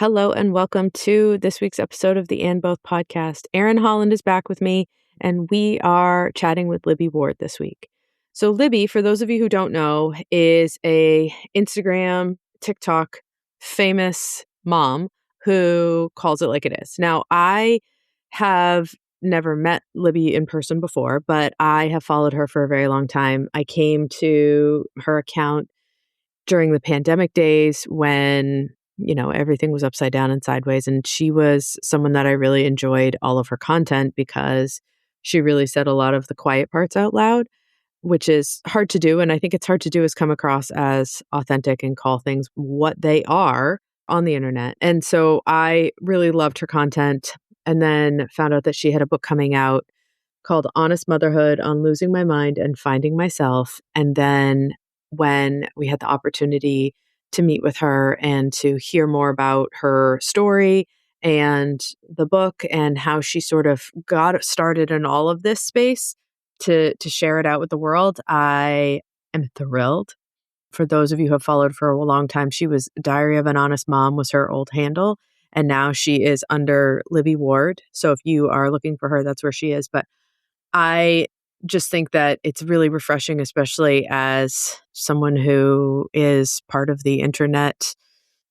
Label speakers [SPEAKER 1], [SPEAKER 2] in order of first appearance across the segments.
[SPEAKER 1] Hello and welcome to this week's episode of the And Both podcast. Erin Holland is back with me, and we are chatting with Libby Ward this week. So Libby, for those of you who don't know, is a Instagram, TikTok famous mom who calls it like it is. Now, I have never met Libby in person before, but I have followed her for a very long time. I came to her account during the pandemic days when, everything was upside down and sideways. And she was someone that I really enjoyed all of her content because she really said a lot of the quiet parts out loud, which is hard to do. And I think it's hard to do is come across as authentic and call things what they are on the internet. And so I really loved her content and then found out that she had a book coming out called Honest Motherhood on Losing My Mind and Finding Myself. And then when we had the opportunity to meet with her and to hear more about her story and the book and how she sort of got started in all of this space to share it out with the world, I am thrilled. For those of you who have followed for a long time, she was Diary of an Honest Mom was her old handle. And now she is under Libby Ward. So if you are looking for her, that's where she is. But I just think that it's really refreshing, especially as someone who is part of the internet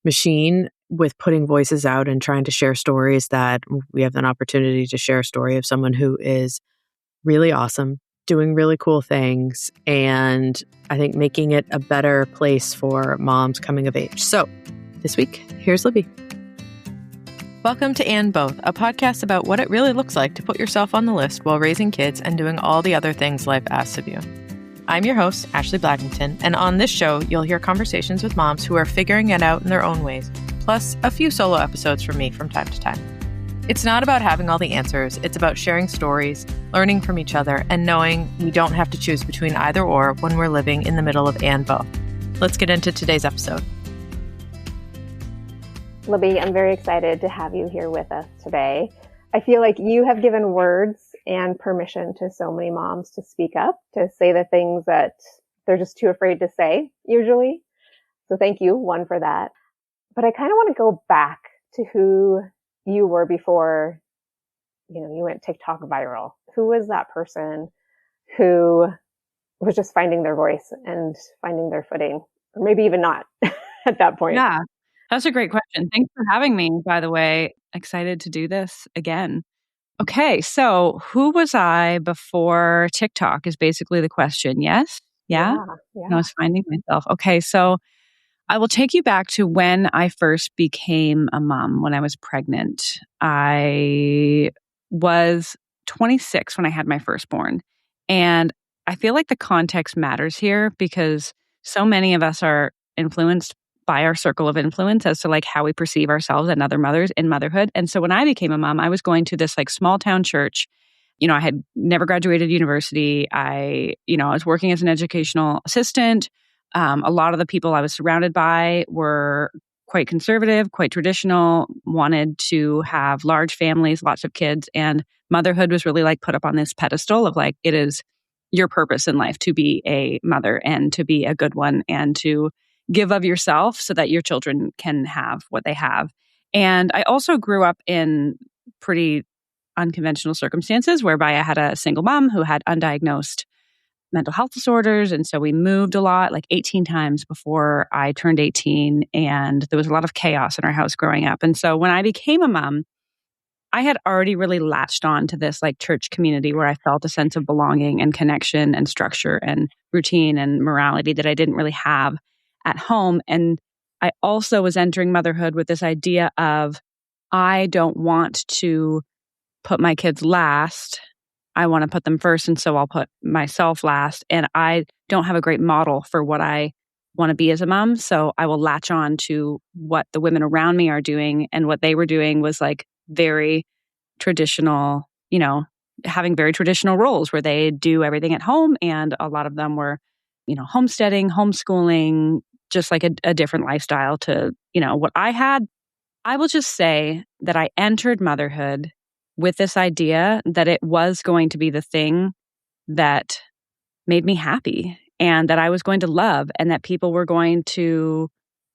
[SPEAKER 1] machine with putting voices out and trying to share stories, that we have an opportunity to share a story of someone who is really awesome, doing really cool things, and I think making it a better place for moms coming of age. So this week, here's Libby. Welcome to And Both, a podcast about what it really looks like to put yourself on the list while raising kids and doing all the other things life asks of you. I'm your host, Ashley Blackington, and on this show, you'll hear conversations with moms who are figuring it out in their own ways, plus a few solo episodes from me from time to time. It's not about having all the answers, it's about sharing stories, learning from each other, and knowing we don't have to choose between either or when we're living in the middle of and both. Let's get into today's episode.
[SPEAKER 2] Libby, I'm very excited to have you here with us today. I feel like you have given words and permission to so many moms to speak up, to say the things that they're just too afraid to say, usually. So thank you, one, for that. But I kind of want to go back to who you were before, you went TikTok viral. Who was that person who was just finding their voice and finding their footing? Or maybe even not at that point.
[SPEAKER 3] Yeah. That's a great question. Thanks for having me, by the way. Excited to do this again. Okay, so who was I before TikTok is basically the question. Yes? Yeah? I was finding myself. Okay, so I will take you back to when I first became a mom, when I was pregnant. I was 26 when I had my firstborn. And I feel like the context matters here because so many of us are influenced by our circle of influence as to like how we perceive ourselves and other mothers in motherhood. And so when I became a mom, I was going to this like small town church. I had never graduated university. I was working as an educational assistant. A lot of the people I was surrounded by were quite conservative, quite traditional, wanted to have large families, lots of kids. And motherhood was really like put up on this pedestal of like, it is your purpose in life to be a mother and to be a good one and to give of yourself so that your children can have what they have. And I also grew up in pretty unconventional circumstances whereby I had a single mom who had undiagnosed mental health disorders. And so we moved a lot, like 18 times before I turned 18. And there was a lot of chaos in our house growing up. And so when I became a mom, I had already really latched on to this like church community where I felt a sense of belonging and connection and structure and routine and morality that I didn't really have at home. And I also was entering motherhood with this idea of, I don't want to put my kids last. I want to put them first. And so I'll put myself last. And I don't have a great model for what I want to be as a mom. So I will latch on to what the women around me are doing. And what they were doing was like very traditional, having very traditional roles where they do everything at home. And a lot of them were, homesteading, homeschooling, just like a different lifestyle to, what I had. I will just say that I entered motherhood with this idea that it was going to be the thing that made me happy and that I was going to love and that people were going to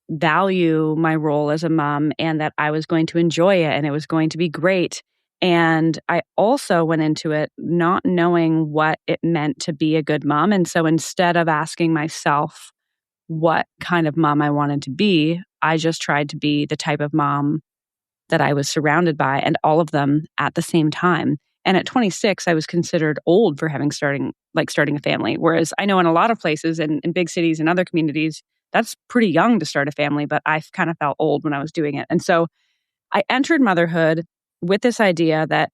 [SPEAKER 3] value my role as a mom and that I was going to enjoy it and it was going to be great. And I also went into it not knowing what it meant to be a good mom. And so instead of asking myself what kind of mom I wanted to be, I just tried to be the type of mom that I was surrounded by, and all of them at the same time. And at 26, I was considered old for starting a family. Whereas I know in a lot of places in big cities and other communities, that's pretty young to start a family, but I kind of felt old when I was doing it. And so I entered motherhood with this idea that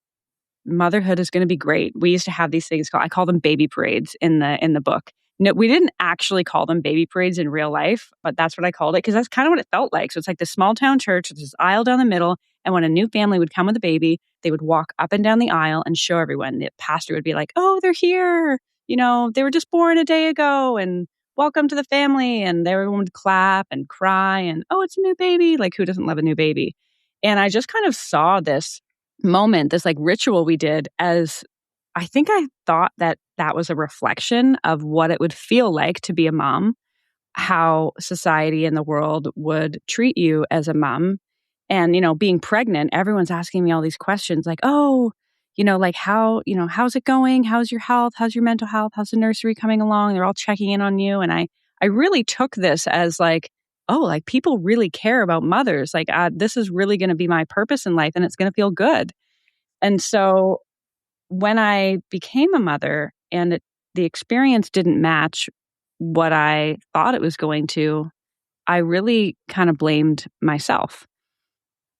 [SPEAKER 3] motherhood is going to be great. We used to have these things I call them baby parades in the book. No, we didn't actually call them baby parades in real life, but that's what I called it because that's kind of what it felt like. So it's like this small town church with this aisle down the middle. And when a new family would come with a baby, they would walk up and down the aisle and show everyone. The pastor would be like, "Oh, they're here. They were just born a day ago and welcome to the family." And everyone would clap and cry and, "Oh, it's a new baby." Like, who doesn't love a new baby? And I just kind of saw this moment, this like ritual we did as I think I thought that that was a reflection of what it would feel like to be a mom, how society and the world would treat you as a mom. And, being pregnant, everyone's asking me all these questions like, "Oh, like how's it going? How's your health? How's your mental health? How's the nursery coming along?" They're all checking in on you. And I really took this as like, oh, like people really care about mothers. Like, this is really going to be my purpose in life and it's going to feel good. And so when I became a mother and the experience didn't match what I thought it was going to, I really kind of blamed myself.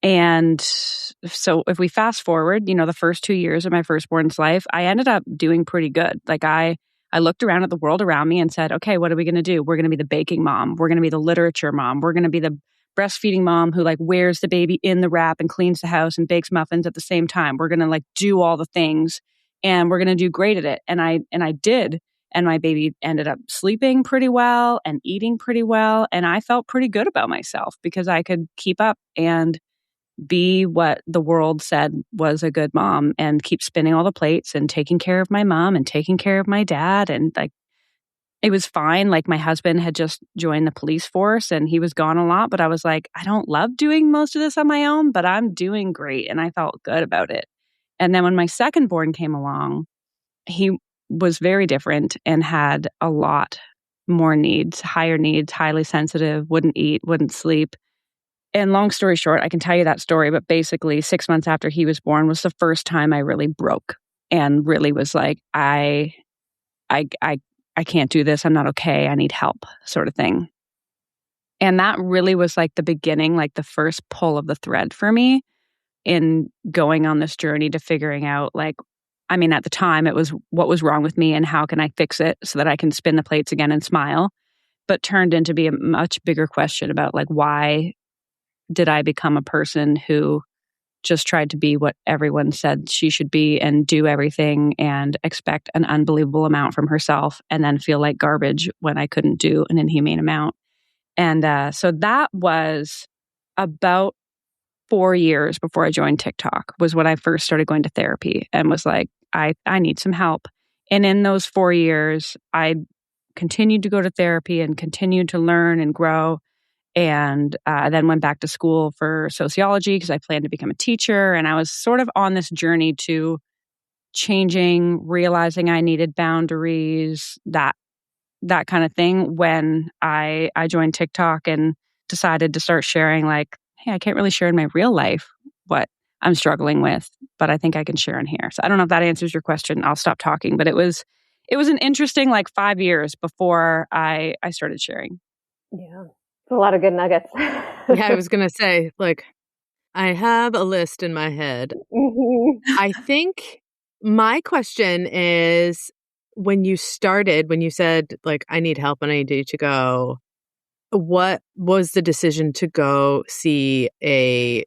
[SPEAKER 3] And so if we fast forward, the first 2 years of my firstborn's life, I ended up doing pretty good. Like I looked around at the world around me and said, okay, what are we going to do? We're going to be the baking mom. We're going to be the literature mom. We're going to be the breastfeeding mom who like wears the baby in the wrap and cleans the house and bakes muffins at the same time. We're going to like do all the things and we're going to do great at it. And I did. And my baby ended up sleeping pretty well and eating pretty well. And I felt pretty good about myself because I could keep up and be what the world said was a good mom and keep spinning all the plates and taking care of my mom and taking care of my dad. And like, it was fine. Like my husband had just joined the police force and he was gone a lot, but I was like, I don't love doing most of this on my own, but I'm doing great. And I felt good about it. And then when my second born came along, he was very different and had a lot more needs, higher needs, highly sensitive, wouldn't eat, wouldn't sleep. And long story short, I can tell you that story, but basically 6 months after he was born was the first time I really broke and really was like, I can't do this. I'm not okay. I need help, sort of thing. And that really was like the beginning, like the first pull of the thread for me in going on this journey to figuring out like, I mean, at the time it was what was wrong with me and how can I fix it so that I can spin the plates again and smile, but turned into be a much bigger question about like, why did I become a person who just tried to be what everyone said she should be and do everything and expect an unbelievable amount from herself and then feel like garbage when I couldn't do an inhumane amount. And so that was about 4 years before I joined TikTok was when I first started going to therapy and was like, I need some help. And in those 4 years, I continued to go to therapy and continued to learn and grow. And then went back to school for sociology because I planned to become a teacher. And I was sort of on this journey to changing, realizing I needed boundaries, that kind of thing when I joined TikTok and decided to start sharing like, hey, I can't really share in my real life what I'm struggling with, but I think I can share in here. So I don't know if that answers your question. I'll stop talking. But it was an interesting like 5 years before I started sharing.
[SPEAKER 2] Yeah. A lot of good nuggets.
[SPEAKER 1] Yeah, I was going to say, like, I have a list in my head.
[SPEAKER 2] Mm-hmm.
[SPEAKER 1] I think my question is when you said, like, I need help and I need to go, what was the decision to go see a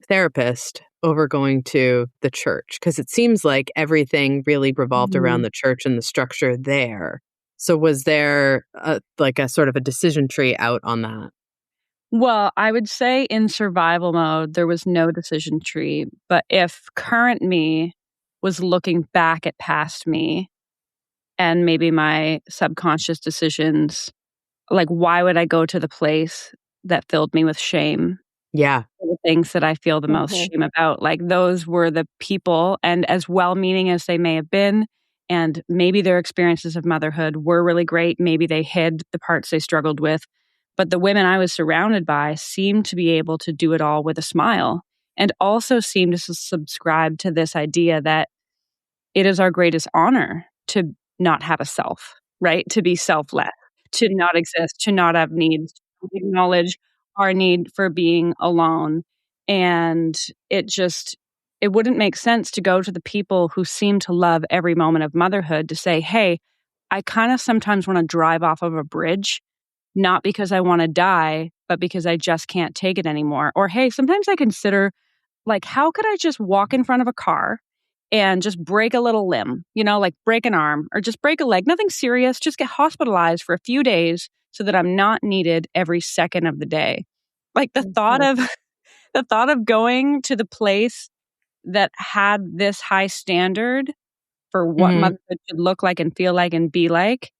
[SPEAKER 1] therapist over going to the church? Because it seems like everything really revolved around the church and the structure there. So was there a sort of a decision tree out on that?
[SPEAKER 3] Well, I would say in survival mode, there was no decision tree. But if current me was looking back at past me and maybe my subconscious decisions, like why would I go to the place that filled me with shame.
[SPEAKER 1] Yeah.
[SPEAKER 3] The things that I feel the most shame about. Like those were the people, and as well-meaning as they may have been, and maybe their experiences of motherhood were really great. Maybe they hid the parts they struggled with. But the women I was surrounded by seemed to be able to do it all with a smile, and also seemed to subscribe to this idea that it is our greatest honor to not have a self, right? To be selfless, to not exist, to not have needs, to acknowledge our need for being alone. And it wouldn't make sense to go to the people who seem to love every moment of motherhood to say, hey, I kind of sometimes want to drive off of a bridge, not because I want to die, but because I just can't take it anymore. Or, hey, sometimes I consider, like, how could I just walk in front of a car and just break a little limb, like break an arm or just break a leg, nothing serious, just get hospitalized for a few days so that I'm not needed every second of the day. Like the thought of the thought of going to the place that had this high standard for what motherhood should look like and feel like and be like,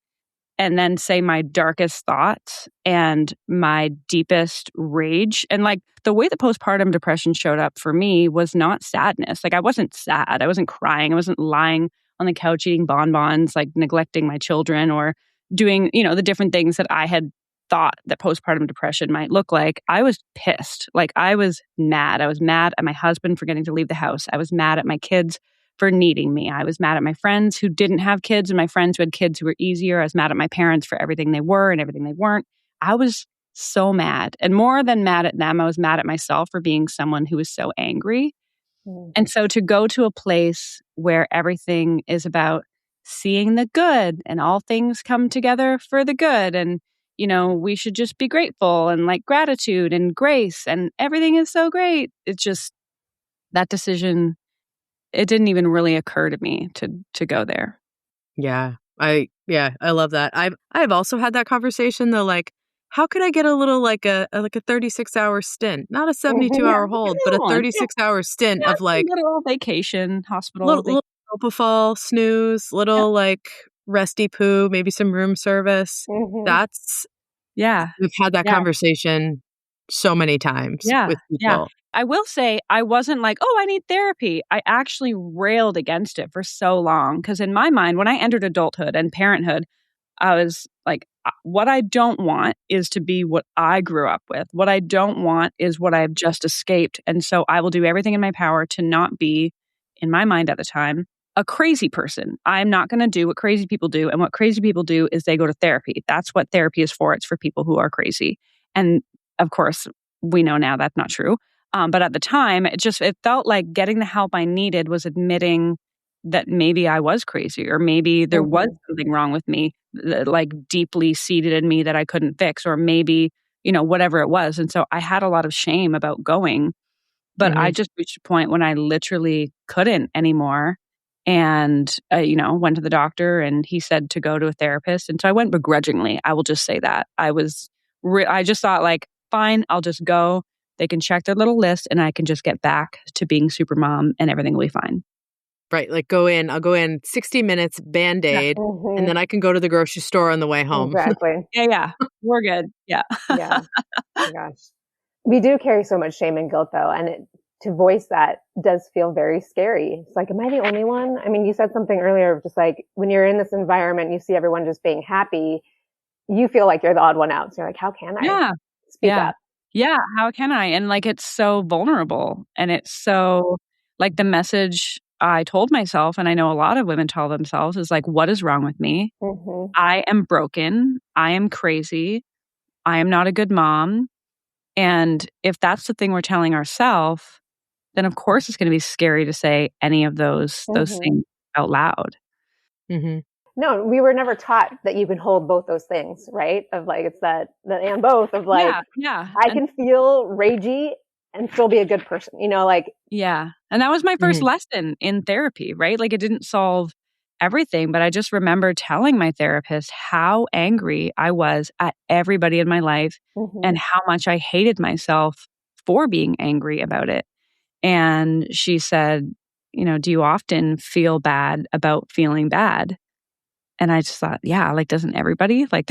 [SPEAKER 3] and then say my darkest thoughts and my deepest rage. And like the way the postpartum depression showed up for me was not sadness. Like I wasn't sad. I wasn't crying. I wasn't lying on the couch eating bonbons, like neglecting my children or doing, the different things that I had thought that postpartum depression might look like. I was pissed. Like I was mad. I was mad at my husband for getting to leave the house. I was mad at my kids for needing me. I was mad at my friends who didn't have kids and my friends who had kids who were easier. I was mad at my parents for everything they were and everything they weren't. I was so mad. And more than mad at them, I was mad at myself for being someone who was so angry. And so to go to a place where everything is about seeing the good and all things come together for the good and we should just be grateful and like gratitude and grace and everything is so great. It's just that decision, it didn't even really occur to me to go there.
[SPEAKER 1] Yeah. I love that. I've also had that conversation though, like, how could I get a little like a 36-hour stint, not a 72-hour hold, but a 36-hour stint of like
[SPEAKER 3] a little vacation, hospital,
[SPEAKER 1] little propofol, snooze, little like resty poo, maybe some room service. That's we've had that conversation so many times with people.
[SPEAKER 3] Yeah. I will say I wasn't like, oh, I need therapy. I actually railed against it for so long because in my mind, when I entered adulthood and parenthood, I was like, what I don't want is to be what I grew up with. What I don't want is what I've just escaped. And so I will do everything in my power to not be, in my mind at the time, a crazy person. I'm not going to do what crazy people do. And what crazy people do is they go to therapy. That's what therapy is for. It's for people who are crazy. And of course, we know now that's not true. But at the time, it felt like getting the help I needed was admitting that maybe I was crazy or maybe there was something wrong with me, like deeply seated in me that I couldn't fix, or maybe, whatever it was. And so I had a lot of shame about going, but I just reached a point when I literally couldn't anymore. And, went to the doctor and he said to go to a therapist. And so I went begrudgingly. I will just say that. I just thought like, fine, I'll just go. They can check their little list and I can just get back to being super mom and everything will be fine.
[SPEAKER 1] Right. Like I'll go in 60 minutes, Band-Aid, and then I can go to the grocery store on the way home.
[SPEAKER 2] Exactly.
[SPEAKER 3] Yeah. We're good. Yeah.
[SPEAKER 2] Yeah. Oh my gosh. We do carry so much shame and guilt though. And to voice that does feel very scary. It's like, am I the only one? I mean, you said something earlier of just like, when you're in this environment, you see everyone just being happy, you feel like you're the odd one out. So you're like, how can I speak up?
[SPEAKER 3] Yeah. How can I? And like, it's so vulnerable and it's so like the message I told myself, and I know a lot of women tell themselves, is like, what is wrong with me? I am broken. I am crazy. I am not a good mom. And if that's the thing we're telling ourselves, then of course it's going to be scary to say any of those things out loud.
[SPEAKER 2] No, we were never taught that you can hold both those things, right? Of like, it's that and both of like, I can feel ragey and still be a good person, like.
[SPEAKER 3] Yeah. And that was my first lesson in therapy, right? Like it didn't solve everything, but I just remember telling my therapist how angry I was at everybody in my life and how much I hated myself for being angry about it. And she said, do you often feel bad about feeling bad? And I just thought, yeah, like, doesn't everybody? Like,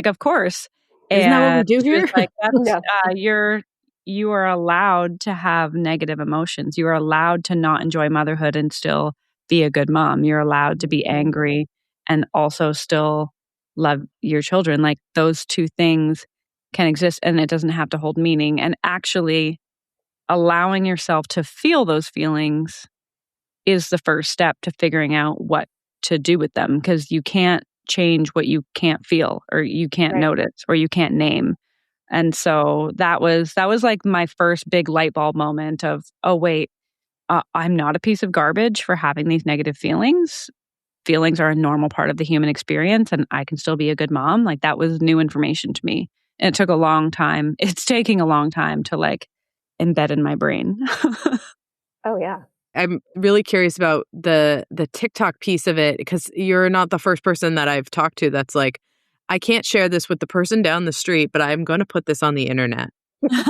[SPEAKER 3] of course.
[SPEAKER 1] Isn't that what we
[SPEAKER 3] And
[SPEAKER 1] do
[SPEAKER 3] she was
[SPEAKER 1] here?
[SPEAKER 3] like, that's,
[SPEAKER 2] Yeah.
[SPEAKER 3] you are allowed to have negative emotions. You are allowed to not enjoy motherhood and still be a good mom. You're allowed to be angry and also still love your children. Like those two things can exist and it doesn't have to hold meaning. And actually allowing yourself to feel those feelings is the first step to figuring out what to do with them, because you can't change what you can't feel or you can't
[SPEAKER 2] Right.
[SPEAKER 3] notice or you can't name. And so that was like my first big light bulb moment of, oh wait, I'm not a piece of garbage for having these negative feelings. Feelings are a normal part of the human experience and I can still be a good mom. Like that was new information to me. And it took a long time. It's taking a long time to like embed in my brain.
[SPEAKER 2] Oh, yeah.
[SPEAKER 1] I'm really curious about the TikTok piece of it, because you're not the first person that I've talked to that's like, I can't share this with the person down the street, but I'm going to put this on the internet.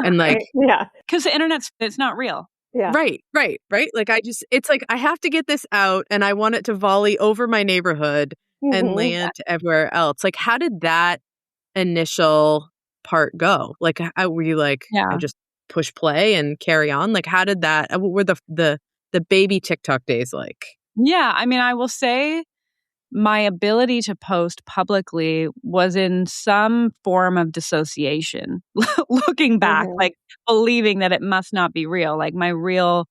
[SPEAKER 1] And like,
[SPEAKER 2] Right. Yeah.
[SPEAKER 3] Because the it's not real.
[SPEAKER 2] Yeah.
[SPEAKER 1] right. Like it's like, I have to get this out and I want it to volley over my neighborhood and
[SPEAKER 2] Mhm.
[SPEAKER 1] land everywhere else. Like, how did that initial part go? Like, how were you like, I
[SPEAKER 3] Yeah.
[SPEAKER 1] just push play and carry on? Like, how did that, what were the baby TikTok days like?
[SPEAKER 3] Yeah. I mean, I will say my ability to post publicly was in some form of dissociation. Looking back,
[SPEAKER 2] Mhm.
[SPEAKER 3] like believing that it must not be real. Like my real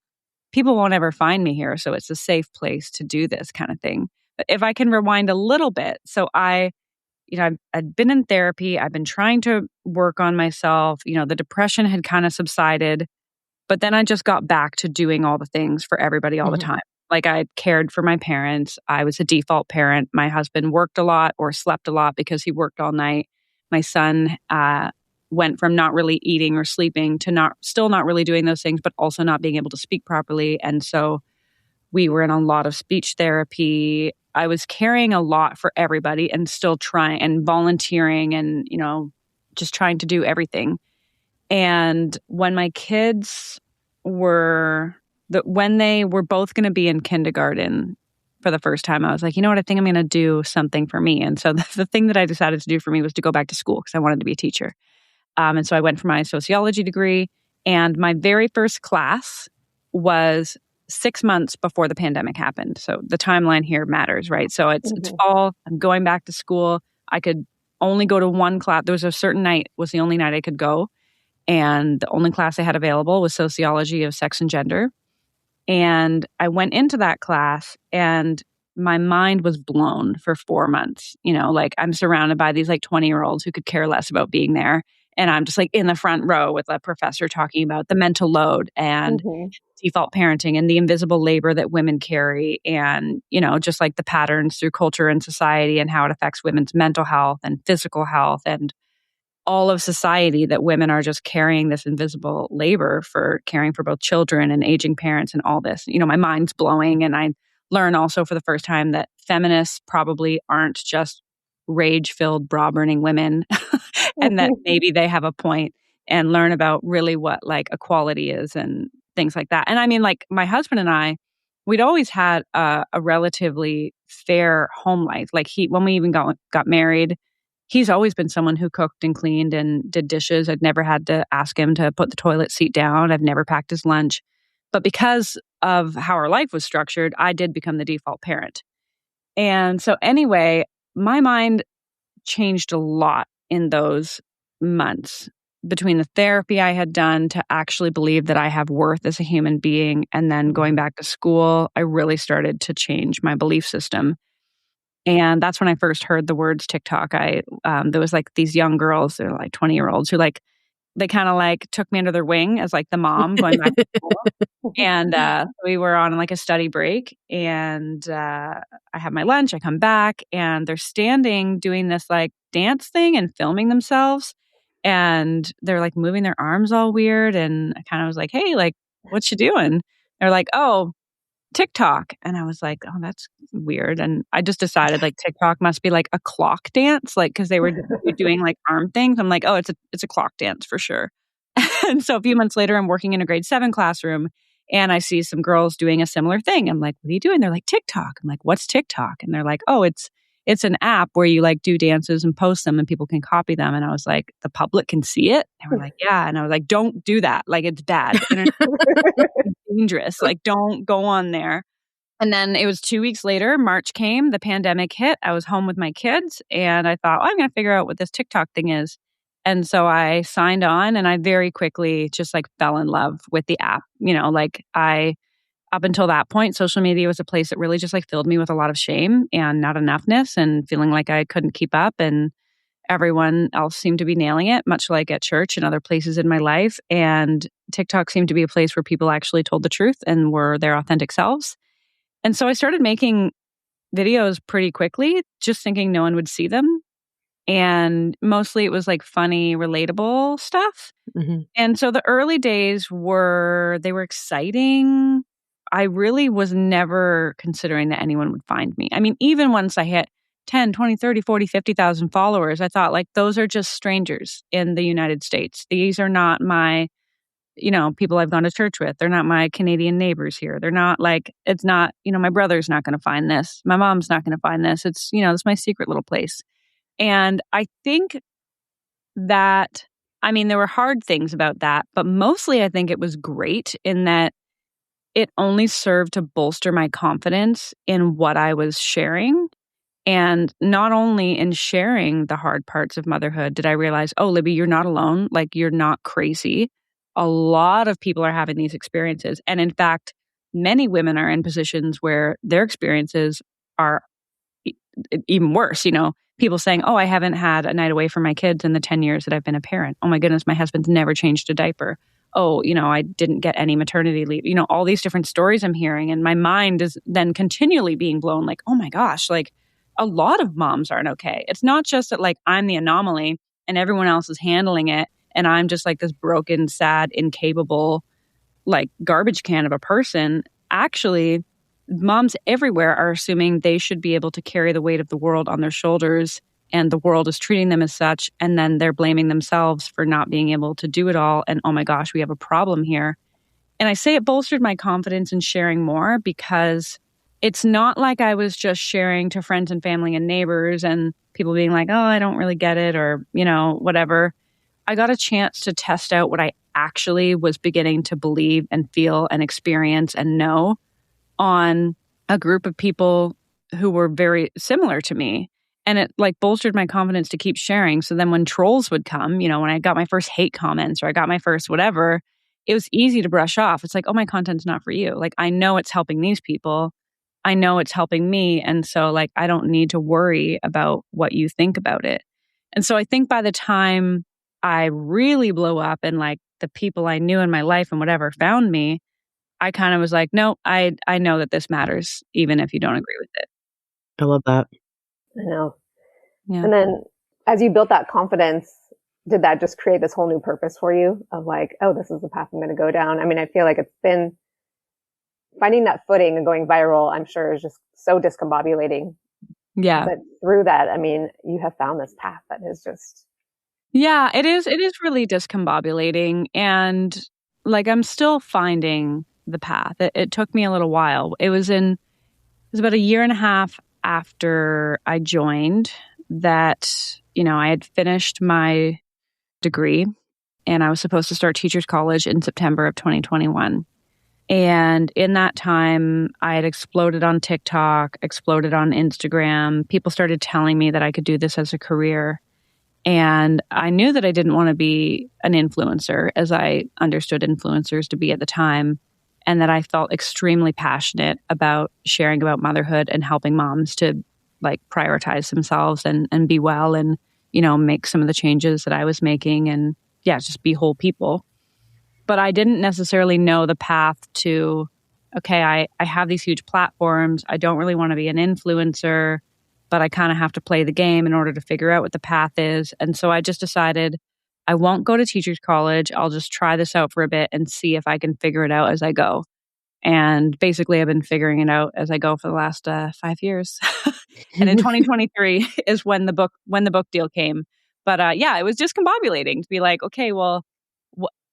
[SPEAKER 3] people won't ever find me here. So it's a safe place to do this kind of thing. But if I can rewind a little bit, so I'd been in therapy. I've been trying to work on myself. The depression had kind of subsided. But then I just got back to doing all the things for everybody all the
[SPEAKER 1] Mhm.
[SPEAKER 3] time. Like I cared for my parents. I was a default parent. My husband worked a lot or slept a lot because he worked all night. My son went from not really eating or sleeping to still not really doing those things, but also not being able to speak properly. And so we were in a lot of speech therapy. I was carrying a lot for everybody and still trying and volunteering and, just trying to do everything. And when my kids when they were both going to be in kindergarten for the first time, I was like, you know what? I think I'm going to do something for me. And so the thing that I decided to do for me was to go back to school because I wanted to be a teacher. And so I went for my sociology degree. And my very first class was 6 months before the pandemic happened. So the timeline here matters, right? So it's
[SPEAKER 2] Mhm.
[SPEAKER 3] fall. I'm going back to school. I could only go to one class. There was a certain night was the only night I could go. And the only class I had available was sociology of sex and gender. And I went into that class and my mind was blown for 4 months. Like I'm surrounded by these like 20-year-olds who could care less about being there. And I'm just like in the front row with a professor talking about the mental load and
[SPEAKER 2] Mhm.
[SPEAKER 3] default parenting and the invisible labor that women carry. And, just like the patterns through culture and society and how it affects women's mental health and physical health and all of society, that women are just carrying this invisible labor for caring for both children and aging parents and all this. My mind's blowing. And I learn also for the first time that feminists probably aren't just rage filled, bra burning women and that
[SPEAKER 2] Mhm.
[SPEAKER 3] maybe they have a point, and learn about really what like equality is and things like that. And I mean, like my husband and I, we'd always had a relatively fair home life. Like when we even got married, he's always been someone who cooked and cleaned and did dishes. I'd never had to ask him to put the toilet seat down. I've never packed his lunch. But because of how our life was structured, I did become the default parent. And so, anyway, my mind changed a lot in those months between the therapy I had done to actually believe that I have worth as a human being. And then going back to school, I really started to change my belief system. And that's when I first heard the words TikTok. There was like these young girls, they're like 20-year-olds who like, they kind of like took me under their wing as like the mom going back to school. And we were on like a study break and I have my lunch, I come back and they're standing doing this like dance thing and filming themselves. And they're like moving their arms all weird. And I kind of was like, hey, like, what you doing? They're like, oh, TikTok. And I was like, oh, that's weird. And I just decided like TikTok must be like a clock dance, like because they were doing like arm things. I'm like, oh, it's a clock dance for sure. And so a few months later, I'm working in a grade 7 classroom and I see some girls doing a similar thing. I'm like, what are you doing? They're like, TikTok. I'm like, what's TikTok? And they're like, oh, it's an app where you like do dances and post them and people can copy them. And I was like, the public can see it? They were like, yeah. And I was like, don't do that. Like, it's bad. The internet is dangerous. Like, don't go on there. And then it was 2 weeks later, March came, the pandemic hit. I was home with my kids and I thought, I'm going to figure out what this TikTok thing is. And so I signed on and I very quickly just like fell in love with the app. Up until that point, social media was a place that really just like filled me with a lot of shame and not enoughness and feeling like I couldn't keep up and everyone else seemed to be nailing it, much like at church and other places in my life. And TikTok seemed to be a place where people actually told the truth and were their authentic selves. And so I started making videos pretty quickly, just thinking no one would see them. And mostly it was like funny, relatable stuff.
[SPEAKER 1] Mm-hmm.
[SPEAKER 3] And so the early days were exciting. I really was never considering that anyone would find me. I mean, even once I hit 10, 20, 30, 40, 50,000 followers, I thought like those are just strangers in the United States. These are not my, people I've gone to church with. They're not my Canadian neighbors here. They're not like, it's not, my brother's not going to find this. My mom's not going to find this. It's, it's my secret little place. And I think that, there were hard things about that, but mostly I think it was great in that it only served to bolster my confidence in what I was sharing. And not only in sharing the hard parts of motherhood did I realize, oh, Libby, you're not alone. Like, you're not crazy. A lot of people are having these experiences. And in fact, many women are in positions where their experiences are even worse. People saying, oh, I haven't had a night away from my kids in the 10 years that I've been a parent. Oh my goodness, my husband's never changed a diaper. Oh, I didn't get any maternity leave. All these different stories I'm hearing. And my mind is then continually being blown like, oh my gosh, like a lot of moms aren't okay. It's not just that like I'm the anomaly and everyone else is handling it. And I'm just like this broken, sad, incapable, like garbage can of a person. Actually, moms everywhere are assuming they should be able to carry the weight of the world on their shoulders and the world is treating them as such. And then they're blaming themselves for not being able to do it all. And oh my gosh, we have a problem here. And I say it bolstered my confidence in sharing more because it's not like I was just sharing to friends and family and neighbors and people being like, oh, I don't really get it or, whatever. I got a chance to test out what I actually was beginning to believe and feel and experience and know on a group of people who were very similar to me. And it like bolstered my confidence to keep sharing. So then when trolls would come, when I got my first hate comments or I got my first whatever, it was easy to brush off. It's like, oh, my content's not for you. Like, I know it's helping these people. I know it's helping me. And so like, I don't need to worry about what you think about it. And so I think by the time I really blew up and like the people I knew in my life and whatever found me, I kind of was like, no, I know that this matters, even if you don't agree with it.
[SPEAKER 1] I love that.
[SPEAKER 2] I know.
[SPEAKER 3] Yeah.
[SPEAKER 2] And then as you built that confidence, did that just create this whole new purpose for you of like, oh, this is the path I'm going to go down? I feel like it's been finding that footing and going viral, I'm sure is just so discombobulating.
[SPEAKER 3] Yeah.
[SPEAKER 2] But through that, you have found this path that is just.
[SPEAKER 3] Yeah, it is really discombobulating. And like, I'm still finding the path. It took me a little while. It was about a year and a half after I joined that, I had finished my degree and I was supposed to start teachers college in September of 2021. And in that time, I had exploded on TikTok, exploded on Instagram. People started telling me that I could do this as a career. And I knew that I didn't want to be an influencer as I understood influencers to be at the time. And that I felt extremely passionate about sharing about motherhood and helping moms to like prioritize themselves and be well and, make some of the changes that I was making and just be whole people. But I didn't necessarily know the path to, okay, I have these huge platforms. I don't really want to be an influencer, but I kind of have to play the game in order to figure out what the path is. And so I just decided I won't go to teachers college. I'll just try this out for a bit and see if I can figure it out as I go. And basically, I've been figuring it out as I go for the last 5 years. And in 2023 is when the book deal came. But it was discombobulating to be like, okay, well,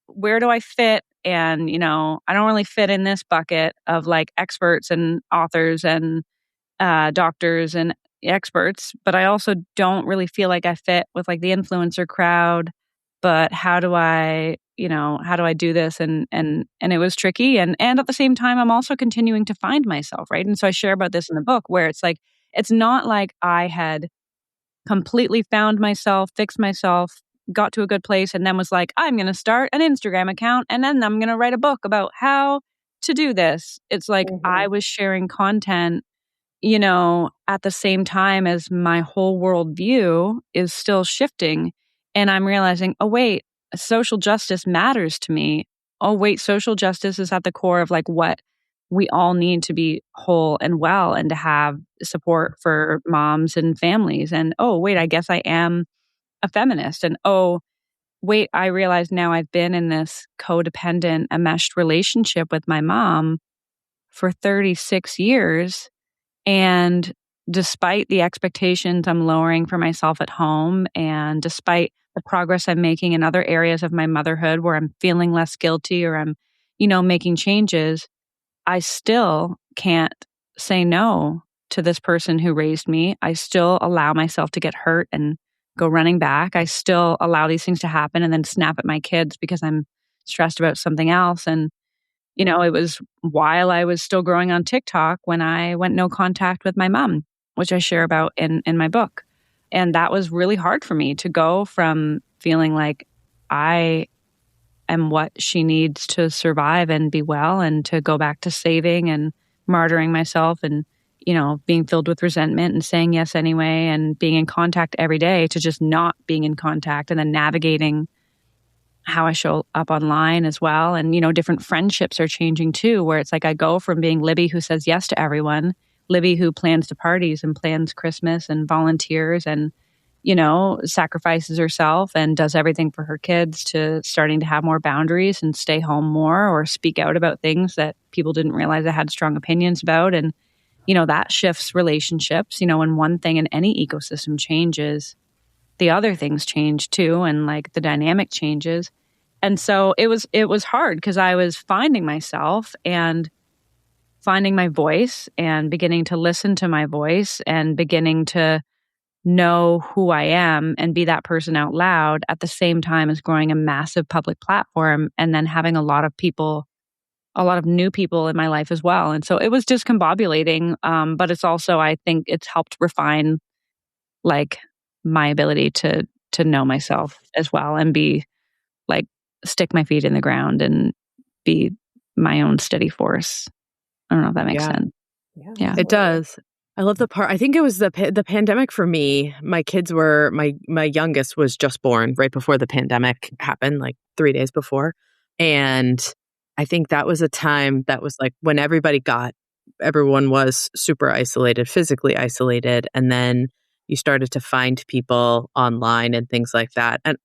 [SPEAKER 3] where do I fit? And, I don't really fit in this bucket of like experts and authors and doctors and, experts, but I also don't really feel like I fit with like the influencer crowd. But how do I do this? And it was tricky. And at the same time, I'm also continuing to find myself, right? And so I share about this in the book where it's like, it's not like I had completely found myself, fixed myself, got to a good place, and then was like, I'm going to start an Instagram account and then I'm going to write a book about how to do this. It's like I was sharing content, at the same time as my whole worldview is still shifting. And I'm realizing, oh, wait, social justice matters to me. Oh, wait, social justice is at the core of like what we all need to be whole and well and to have support for moms and families. And oh, wait, I guess I am a feminist. And oh, wait, I realize now I've been in this codependent, enmeshed relationship with my mom for 36 years. And despite the expectations I'm lowering for myself at home, and despite the progress I'm making in other areas of my motherhood where I'm feeling less guilty or I'm, making changes, I still can't say no to this person who raised me. I still allow myself to get hurt and go running back. I still allow these things to happen and then snap at my kids because I'm stressed about something else. And it was while I was still growing on TikTok when I went no contact with my mom, which I share about in my book. And that was really hard for me to go from feeling like I am what she needs to survive and be well, and to go back to saving and martyring myself and, being filled with resentment and saying yes anyway and being in contact every day, to just not being in contact and then navigating how I show up online as well. And, different friendships are changing too, where it's like I go from being Libby who says yes to everyone, Libby who plans the parties and plans Christmas and volunteers and, sacrifices herself and does everything for her kids, to starting to have more boundaries and stay home more or speak out about things that people didn't realize I had strong opinions about. And, that shifts relationships. When one thing in any ecosystem changes, the other things change too, and like the dynamic changes. And so it was hard because I was finding myself and finding my voice and beginning to listen to my voice and beginning to know who I am and be that person out loud at the same time as growing a massive public platform and then having a lot of new people in my life as well. And so it was discombobulating, but it's also, I think it's helped refine like my ability to know myself as well and be like, stick my feet in the ground and be my own steady force. I don't know if that makes sense. Yeah,
[SPEAKER 1] it does. I love the part. I think it was the pandemic for me. My kids were, my youngest was just born right before the pandemic happened, like 3 days before. And I think that was a time that was like when everyone was super isolated, physically isolated. And then you started to find people online and things like that. And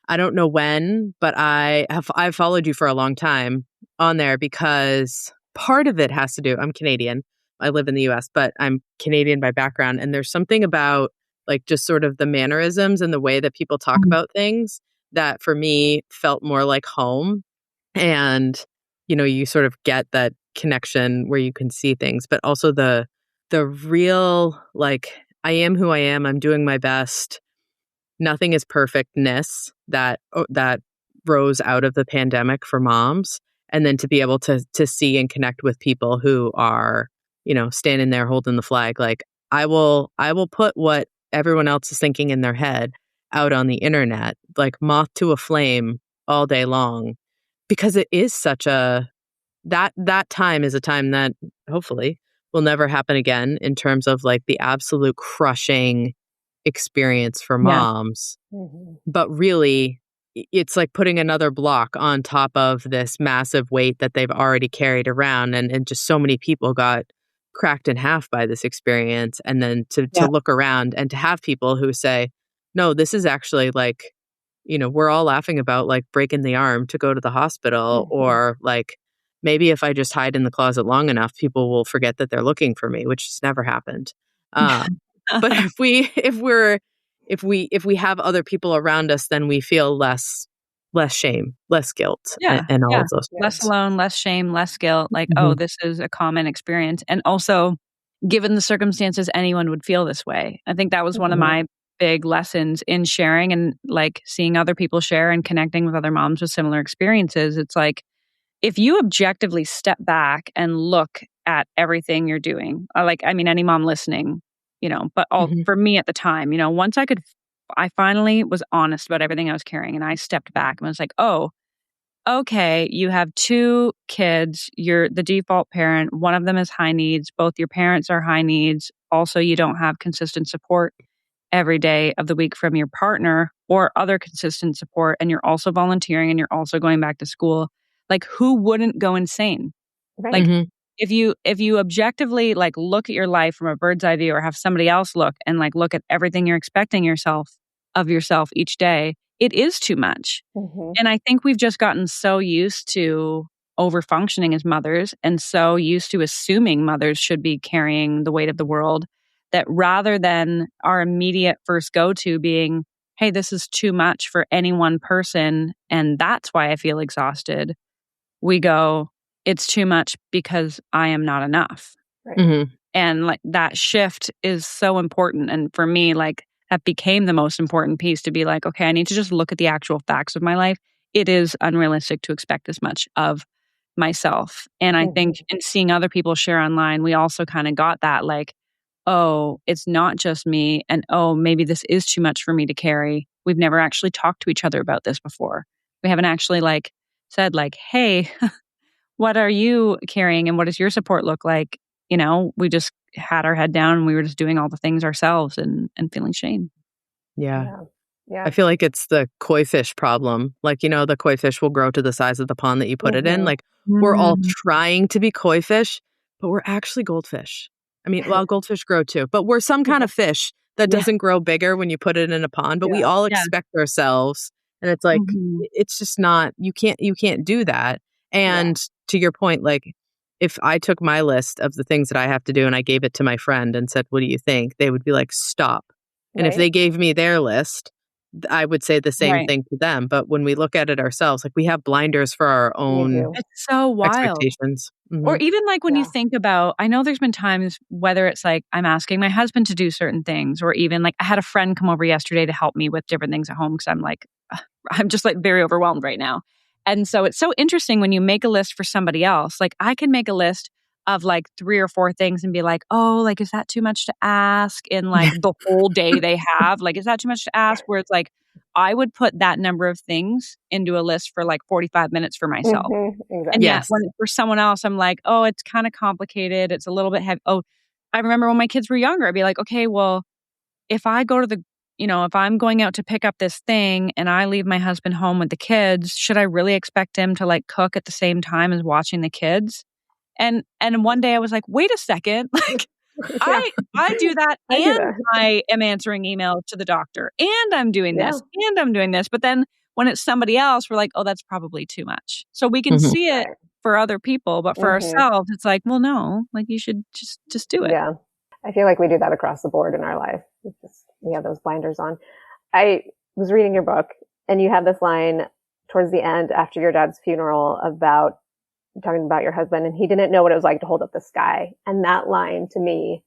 [SPEAKER 1] I don't know when, but I've followed you for a long time on there because part of it has to do, I'm Canadian. I live in the US, but I'm Canadian by background. And there's something about like just sort of the mannerisms and the way that people talk about things that for me felt more like home. And, you sort of get that connection where you can see things, but also the real, like, I am who I am. I'm doing my best. Nothing is perfectness that rose out of the pandemic for moms. And then to be able to see and connect with people who are, standing there holding the flag. Like I will put what everyone else is thinking in their head out on the internet, like moth to a flame all day long, because it is such that time is a time that hopefully will never happen again in terms of like the absolute crushing experience for moms. Yeah. Mm-hmm. But really, it's like putting another block on top of this massive weight that they've already carried around. And just so many people got cracked in half by this experience. And then to look around and to have people who say, no, this is actually like, we're all laughing about like breaking the arm to go to the hospital, mm-hmm. or like, maybe if I just hide in the closet long enough, people will forget that they're looking for me, which has never happened. But if we have other people around us, then we feel less shame, less guilt, and all of those things.
[SPEAKER 3] Less alone, less shame, less guilt. Like, mm-hmm. Oh, this is a common experience. And also, given the circumstances, anyone would feel this way. I think that was one of my big lessons in sharing and like seeing other people share and connecting with other moms with similar experiences. It's like, if you objectively step back and look at everything you're doing, any mom listening, but all for me at the time, once I finally was honest about everything I was carrying, and I stepped back and was like, oh, okay, you have 2 kids, you're the default parent, one of them is high needs, both your parents are high needs. Also, you don't have consistent support every day of the week from your partner or other consistent support, and you're also volunteering and you're also going back to school. Like, who wouldn't go insane?
[SPEAKER 2] Right.
[SPEAKER 3] Like, if you objectively like look at your life from a bird's eye view, or have somebody else look and like look at everything you're expecting of yourself each day, it is too much. And I think we've just gotten so used to over functioning as mothers and so used to assuming mothers should be carrying the weight of the world, that rather than our immediate first go-to being, hey, this is too much for any one person and that's why I feel exhausted, we go, it's too much because I am not enough.
[SPEAKER 2] Right.
[SPEAKER 3] And like that shift is so important. And for me, like that became the most important piece, to be like, okay, I need to just look at the actual facts of my life. It is unrealistic to expect this much of myself. And I think in seeing other people share online, we also kind of got that like, oh, it's not just me. And oh, maybe this is too much for me to carry. We've never actually talked to each other about this before. We haven't actually like said like, hey, what are you carrying and what does your support look like? We just had our head down and we were just doing all the things ourselves and feeling shame.
[SPEAKER 1] Yeah.
[SPEAKER 2] Yeah.
[SPEAKER 1] I feel like it's the koi fish problem. Like, the koi fish will grow to the size of the pond that you put it in. Like, we're all trying to be koi fish, but we're actually goldfish. I mean, well, goldfish grow too, but we're some kind of fish that doesn't grow bigger when you put it in a pond, but we all expect ourselves. And it's like, it's just not, you can't do that. And to your point, like, if I took my list of the things that I have to do and I gave it to my friend and said, what do you think? They would be like, stop. And if they gave me their list, I would say the same thing to them. But when we look at it ourselves, like we have blinders for our own
[SPEAKER 3] It's so wild.
[SPEAKER 1] expectations.
[SPEAKER 3] Or even like when you think about, I know there's been times whether it's like I'm asking my husband to do certain things, or even like I had a friend come over yesterday to help me with different things at home because I'm like, I'm just like very overwhelmed right now. And so it's so interesting when you make a list for somebody else. Like I can make a list of like 3 or 4 things and be like, oh, like, is that too much to ask in like the whole day they have? Like, is that too much to ask? Where it's like, I would put that number of things into a list for like 45 minutes for myself.
[SPEAKER 2] Exactly.
[SPEAKER 3] And yet when for someone else, I'm like, oh, it's kind of complicated. It's a little bit heavy. Oh, I remember when my kids were younger, I'd be like, okay, well, if I go to if I'm going out to pick up this thing and I leave my husband home with the kids, should I really expect him to like cook at the same time as watching the kids? And one day I was like, wait a second, like I do that I am answering emails to the doctor and I'm doing this and I'm doing this. But then when it's somebody else, we're like, oh, that's probably too much. So we can see it for other people, but for ourselves, it's like, well, no, like you should just do it.
[SPEAKER 2] Yeah. I feel like we do that across the board in our life. We have those blinders on. I was reading your book and you have this line towards the end after your dad's funeral about talking about your husband, and he didn't know what it was like to hold up the sky. And that line to me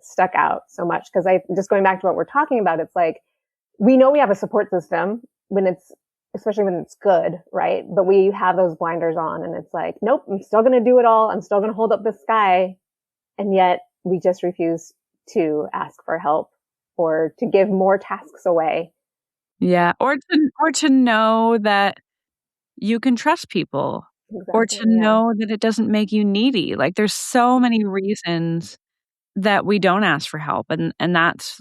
[SPEAKER 2] stuck out so much because just going back to what we're talking about, it's like, we know we have a support system especially when it's good, right? But we have those blinders on and it's like, nope, I'm still going to do it all. I'm still going to hold up the sky. And yet we just refuse to ask for help or to give more tasks away.
[SPEAKER 3] Yeah. Or to know that you can trust people.
[SPEAKER 2] Exactly,
[SPEAKER 3] or to know that it doesn't make you needy. Like there's so many reasons that we don't ask for help. And that's,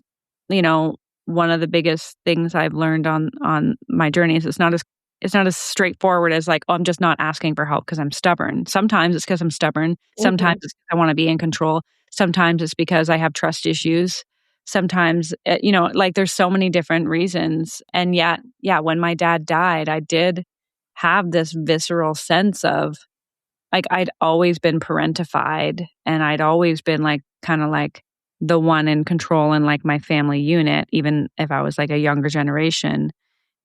[SPEAKER 3] one of the biggest things I've learned on my journey is it's not as straightforward as like, oh, I'm just not asking for help because I'm stubborn. Sometimes it's because I'm stubborn. Sometimes it's because I want to be in control. Sometimes it's because I have trust issues. Sometimes, like there's so many different reasons. And yet, when my dad died, I did have this visceral sense of like I'd always been parentified and I'd always been like kind of like the one in control in like my family unit, even if I was like a younger generation.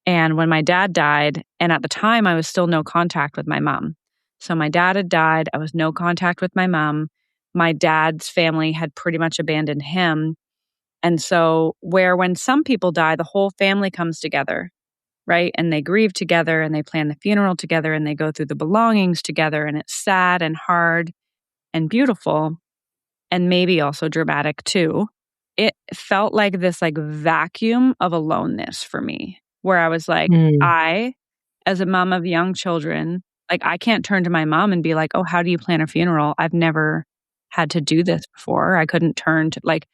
[SPEAKER 3] And when my dad died, and at the time I was still no contact with my mom. So my dad had died. I was no contact with my mom. my dad's family had pretty much abandoned him. And so when some people die, the whole family comes together, right? And they grieve together and they plan the funeral together and they go through the belongings together, and it's sad and hard and beautiful and maybe also dramatic too. It felt like this like vacuum of aloneness for me, where I was like, I, as a mom of young children, like I can't turn to my mom and be like, oh, how do you plan a funeral? I've never had to do this before. I couldn't turn to, like,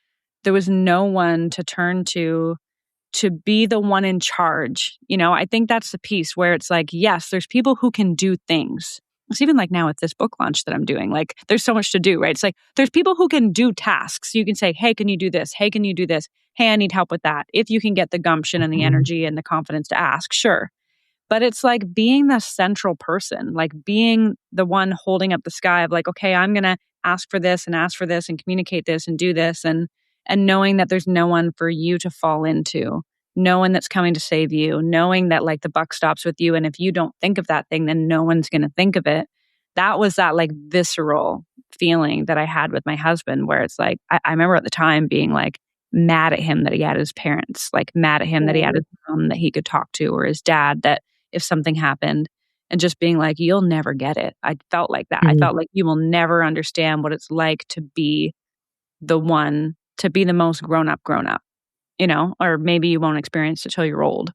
[SPEAKER 3] there was no one to turn to be the one in charge. You know, I think that's the piece where it's like, yes, there's people who can do things. It's even like now with this book launch that I'm doing, like there's so much to do, right? It's like, there's people who can do tasks. You can say, hey, can you do this? Hey, can you do this? Hey, I need help with that. If you can get the gumption and the energy and the confidence to ask, sure. But it's like being the central person, like being the one holding up the sky of like, okay, I'm going to ask for this and communicate this and do this. And knowing that there's no one for you to fall into, no one that's coming to save you, knowing that like the buck stops with you. And if you don't think of that thing, then no one's going to think of it. That was that like visceral feeling that I had with my husband, where it's like, I remember at the time being like mad at him that he had his parents, like mad at him that he had his mom that he could talk to, or his dad that if something happened, and just being like, you'll never get it. I felt like that. I felt like you will never understand what it's like to be the one, to be the most grown up, you know, or maybe you won't experience it till you're old.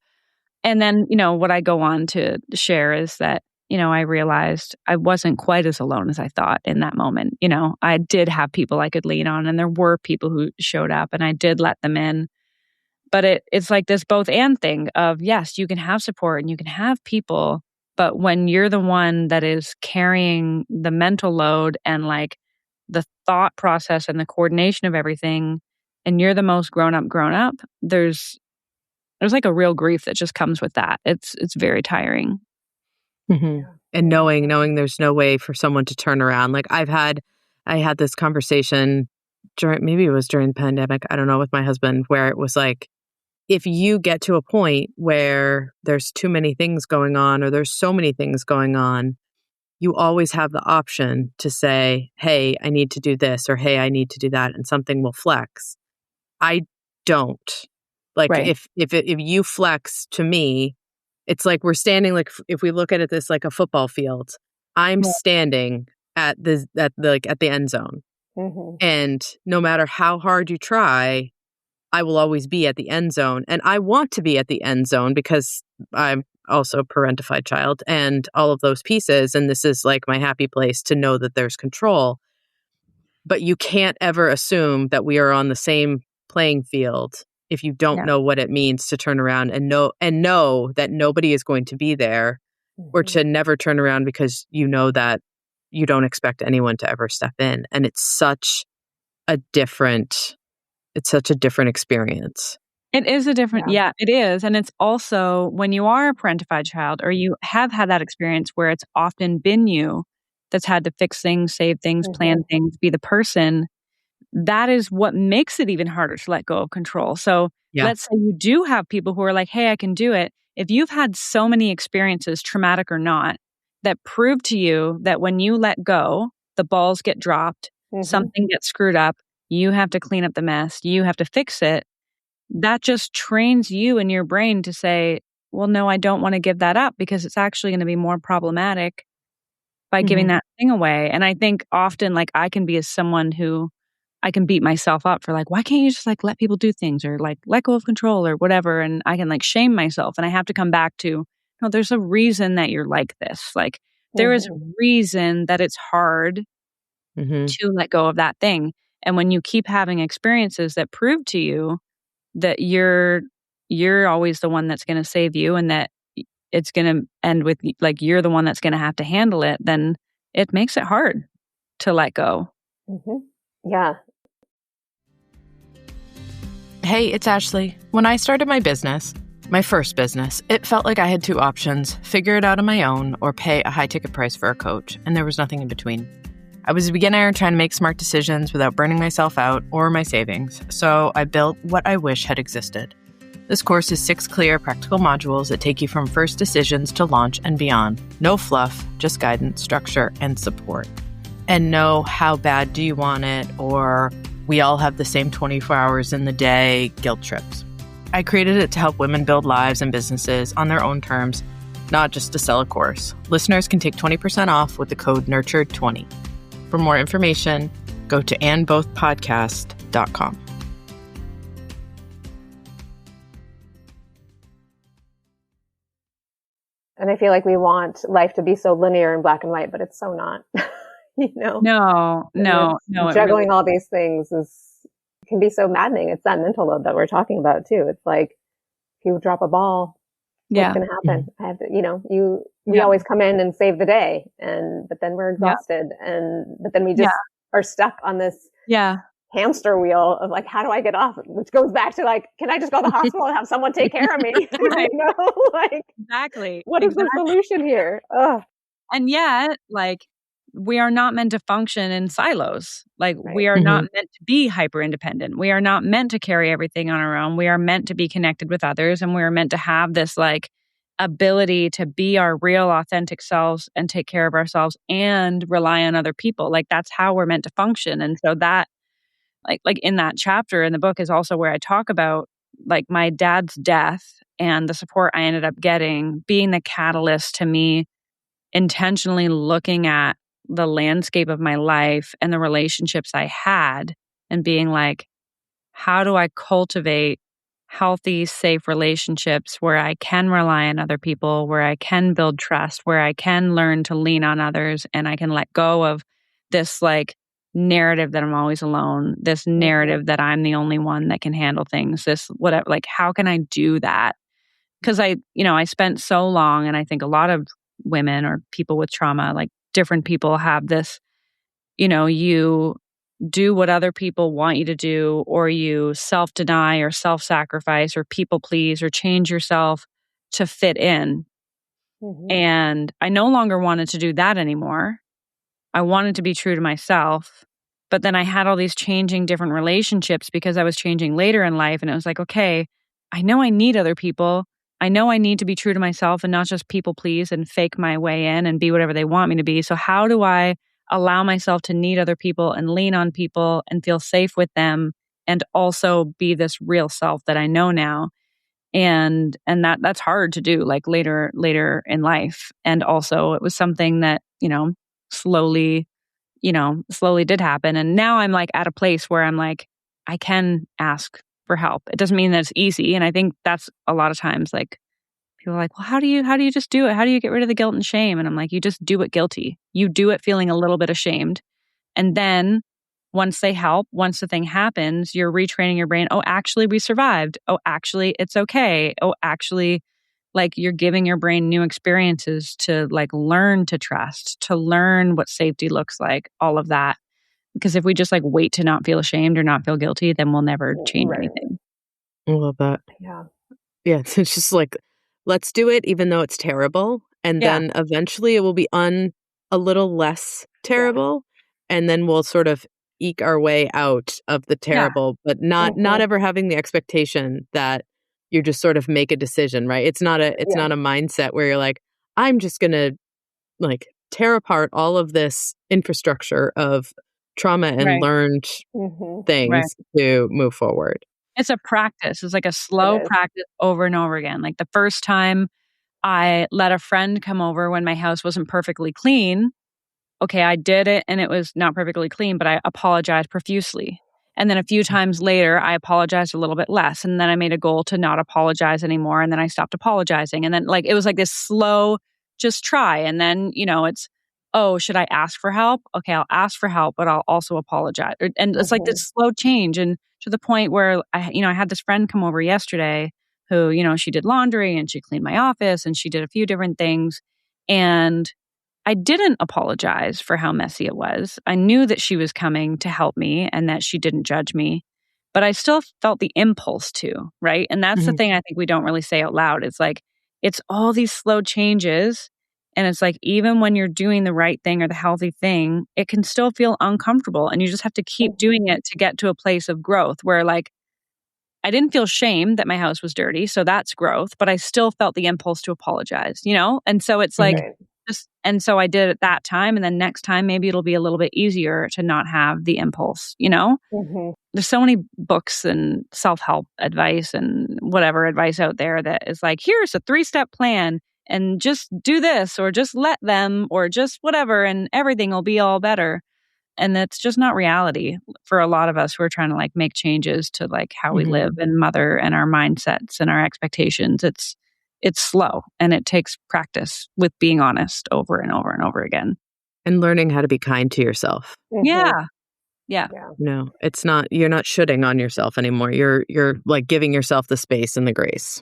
[SPEAKER 3] And then, you know, what I go on to share is that, you know, I realized I wasn't quite as alone as I thought in that moment. You know, I did have people I could lean on, and there were people who showed up, and I did let them in. But it's like this both and thing of, yes, you can have support and you can have people, but when you're the one that is carrying the mental load and like the thought process and the coordination of everything, and you're the most grown up, there's like a real grief that just comes with that. It's very tiring.
[SPEAKER 1] And knowing there's no way for someone to turn around. Like I had this conversation maybe it was during the pandemic, I don't know, with my husband, where it was like, if you get to a point where there's too many things going on, or there's so many things going on, you always have the option to say, hey, I need to do this, or hey, I need to do that, and something will flex. I don't. Like if you flex to me, it's like we're standing, like if we look at it this like a football field, I'm standing at the end zone. And no matter how hard you try, I will always be at the end zone. And I want to be at the end zone because I'm also a parentified child and all of those pieces. And this is like my happy place to know that there's control. But you can't ever assume that we are on the same playing field if you don't know what it means to turn around and know that nobody is going to be there, or to never turn around because you know that you don't expect anyone to ever step in. And it's such a different experience.
[SPEAKER 3] It is a different, it is. And it's also when you are a parentified child, or you have had that experience where it's often been you that's had to fix things, save things, plan things, be the person, that is what makes it even harder to let go of control. So let's say you do have people who are like, hey, I can do it. If you've had so many experiences, traumatic or not, that prove to you that when you let go, the balls get dropped, something gets screwed up, you have to clean up the mess, you have to fix it. That just trains you in your brain to say, well, no, I don't want to give that up, because it's actually going to be more problematic by giving that thing away. And I think often, like, I can be as someone who I can beat myself up for like, why can't you just like let people do things, or like let go of control or whatever? And I can like shame myself, and I have to come back to, no, there's a reason that you're like this. Like there is a reason that it's hard to let go of that thing. And when you keep having experiences that prove to you that you're always the one that's going to save you, and that it's going to end with like you're the one that's going to have to handle it, then it makes it hard to let go.
[SPEAKER 2] Yeah.
[SPEAKER 4] Hey, it's Ashley. When I started my business, my first business, it felt like I had two options: figure it out on my own or pay a high ticket price for a coach, and there was nothing in between. I was a beginner trying to make smart decisions without burning myself out or my savings, so I built what I wish had existed. This course is 6 clear, practical modules that take you from first decisions to launch and beyond. No fluff, just guidance, structure, and support. and no how bad do you want it or we all have the same 24 hours in the day guilt trips. I created it to help women build lives and businesses on their own terms, not just to sell a course. Listeners can take 20% off with the code NURTURED20. For more information, go to andbothpodcast.com.
[SPEAKER 2] And I feel like we want life to be so linear and black and white, but it's so not.
[SPEAKER 3] No.
[SPEAKER 2] Juggling all these things can be so maddening. It's that mental load that we're talking about too. It's like, if you drop a ball, what's going to happen? I have to, we always come in and save the day, but then we're exhausted, but then we just are stuck on this hamster wheel of like, how do I get off? Which goes back to like, can I just go to the hospital and have someone take care of me?
[SPEAKER 3] Right.
[SPEAKER 2] Like
[SPEAKER 3] exactly.
[SPEAKER 2] What is the solution here? Ugh.
[SPEAKER 3] And yet, like, we are not meant to function in silos. Like, we are not meant to be hyper independent. We are not meant to carry everything on our own. We are meant to be connected with others, and we are meant to have this like ability to be our real authentic selves and take care of ourselves and rely on other people. Like, that's how we're meant to function. And so that like in that chapter in the book is also where I talk about like my dad's death and the support I ended up getting being the catalyst to me intentionally looking at the landscape of my life and the relationships I had and being like, how do I cultivate healthy, safe relationships where I can rely on other people, where I can build trust, where I can learn to lean on others, and I can let go of this like narrative that I'm always alone, this narrative that I'm the only one that can handle things, this whatever, like, how can I do that? Because I spent so long, and I think a lot of women or people with trauma, like different people have this, you do what other people want you to do, or you self-deny or self-sacrifice or people please or change yourself to fit in. And I no longer wanted to do that anymore. I wanted to be true to myself. But then I had all these changing different relationships because I was changing later in life. And it was like, okay, I know I need other people. I know I need to be true to myself and not just people please and fake my way in and be whatever they want me to be. So how do I allow myself to need other people and lean on people and feel safe with them and also be this real self that I know now? And that's hard to do like later in life. And also it was something that, slowly did happen. And now I'm like at a place where I'm like, I can ask for help. It doesn't mean that it's easy. And I think that's a lot of times like people are like, well, how do you just do it? How do you get rid of the guilt and shame? And I'm like, you just do it guilty. You do it feeling a little bit ashamed. And then once they help, once the thing happens, you're retraining your brain. Oh, actually, we survived. Oh, actually, it's okay. Oh, actually, like you're giving your brain new experiences to like learn to trust, to learn what safety looks like, all of that. Because if we just like wait to not feel ashamed or not feel guilty, then we'll never change anything.
[SPEAKER 1] I love that.
[SPEAKER 2] Yeah.
[SPEAKER 1] Yeah. It's just like, let's do it, even though it's terrible. And then eventually it will be a little less terrible. And then we'll sort of eke our way out of the terrible, but not ever having the expectation that you just sort of make a decision, right? It's not a mindset where you're like, I'm just going to like tear apart all of this infrastructure of trauma and learned things to move forward.
[SPEAKER 3] It's a practice. It's like a slow practice over and over again. Like the first time I let a friend come over when my house wasn't perfectly clean, okay, I did it and it was not perfectly clean, but I apologized profusely. And then a few times later, I apologized a little bit less. And then I made a goal to not apologize anymore. And then I stopped apologizing. And then like, it was like this slow, just try. And then, it's, oh, should I ask for help? Okay, I'll ask for help, but I'll also apologize. And it's like this slow change. And to the point where I had this friend come over yesterday who, she did laundry and she cleaned my office and she did a few different things. And I didn't apologize for how messy it was. I knew that she was coming to help me and that she didn't judge me, but I still felt the impulse to, right? And that's the thing I think we don't really say out loud. It's like, it's all these slow changes. And it's like, even when you're doing the right thing or the healthy thing, it can still feel uncomfortable. And you just have to keep doing it to get to a place of growth where like, I didn't feel shame that my house was dirty. So that's growth, but I still felt the impulse to apologize, And so it's like, And so I did it that time. And then next time, maybe it'll be a little bit easier to not have the impulse, you know?
[SPEAKER 2] Mm-hmm.
[SPEAKER 3] There's so many books and self-help advice and whatever advice out there that is like, here's a 3-step plan and just do this or just let them or just whatever and everything will be all better. And that's just not reality for a lot of us who are trying to like make changes to like how we live and mother and our mindsets and our expectations. It's slow and it takes practice with being honest over and over and over again.
[SPEAKER 1] And learning how to be kind to yourself.
[SPEAKER 2] Mm-hmm.
[SPEAKER 3] Yeah.
[SPEAKER 1] No, it's not, you're not shooting on yourself anymore. You're like giving yourself the space and the grace.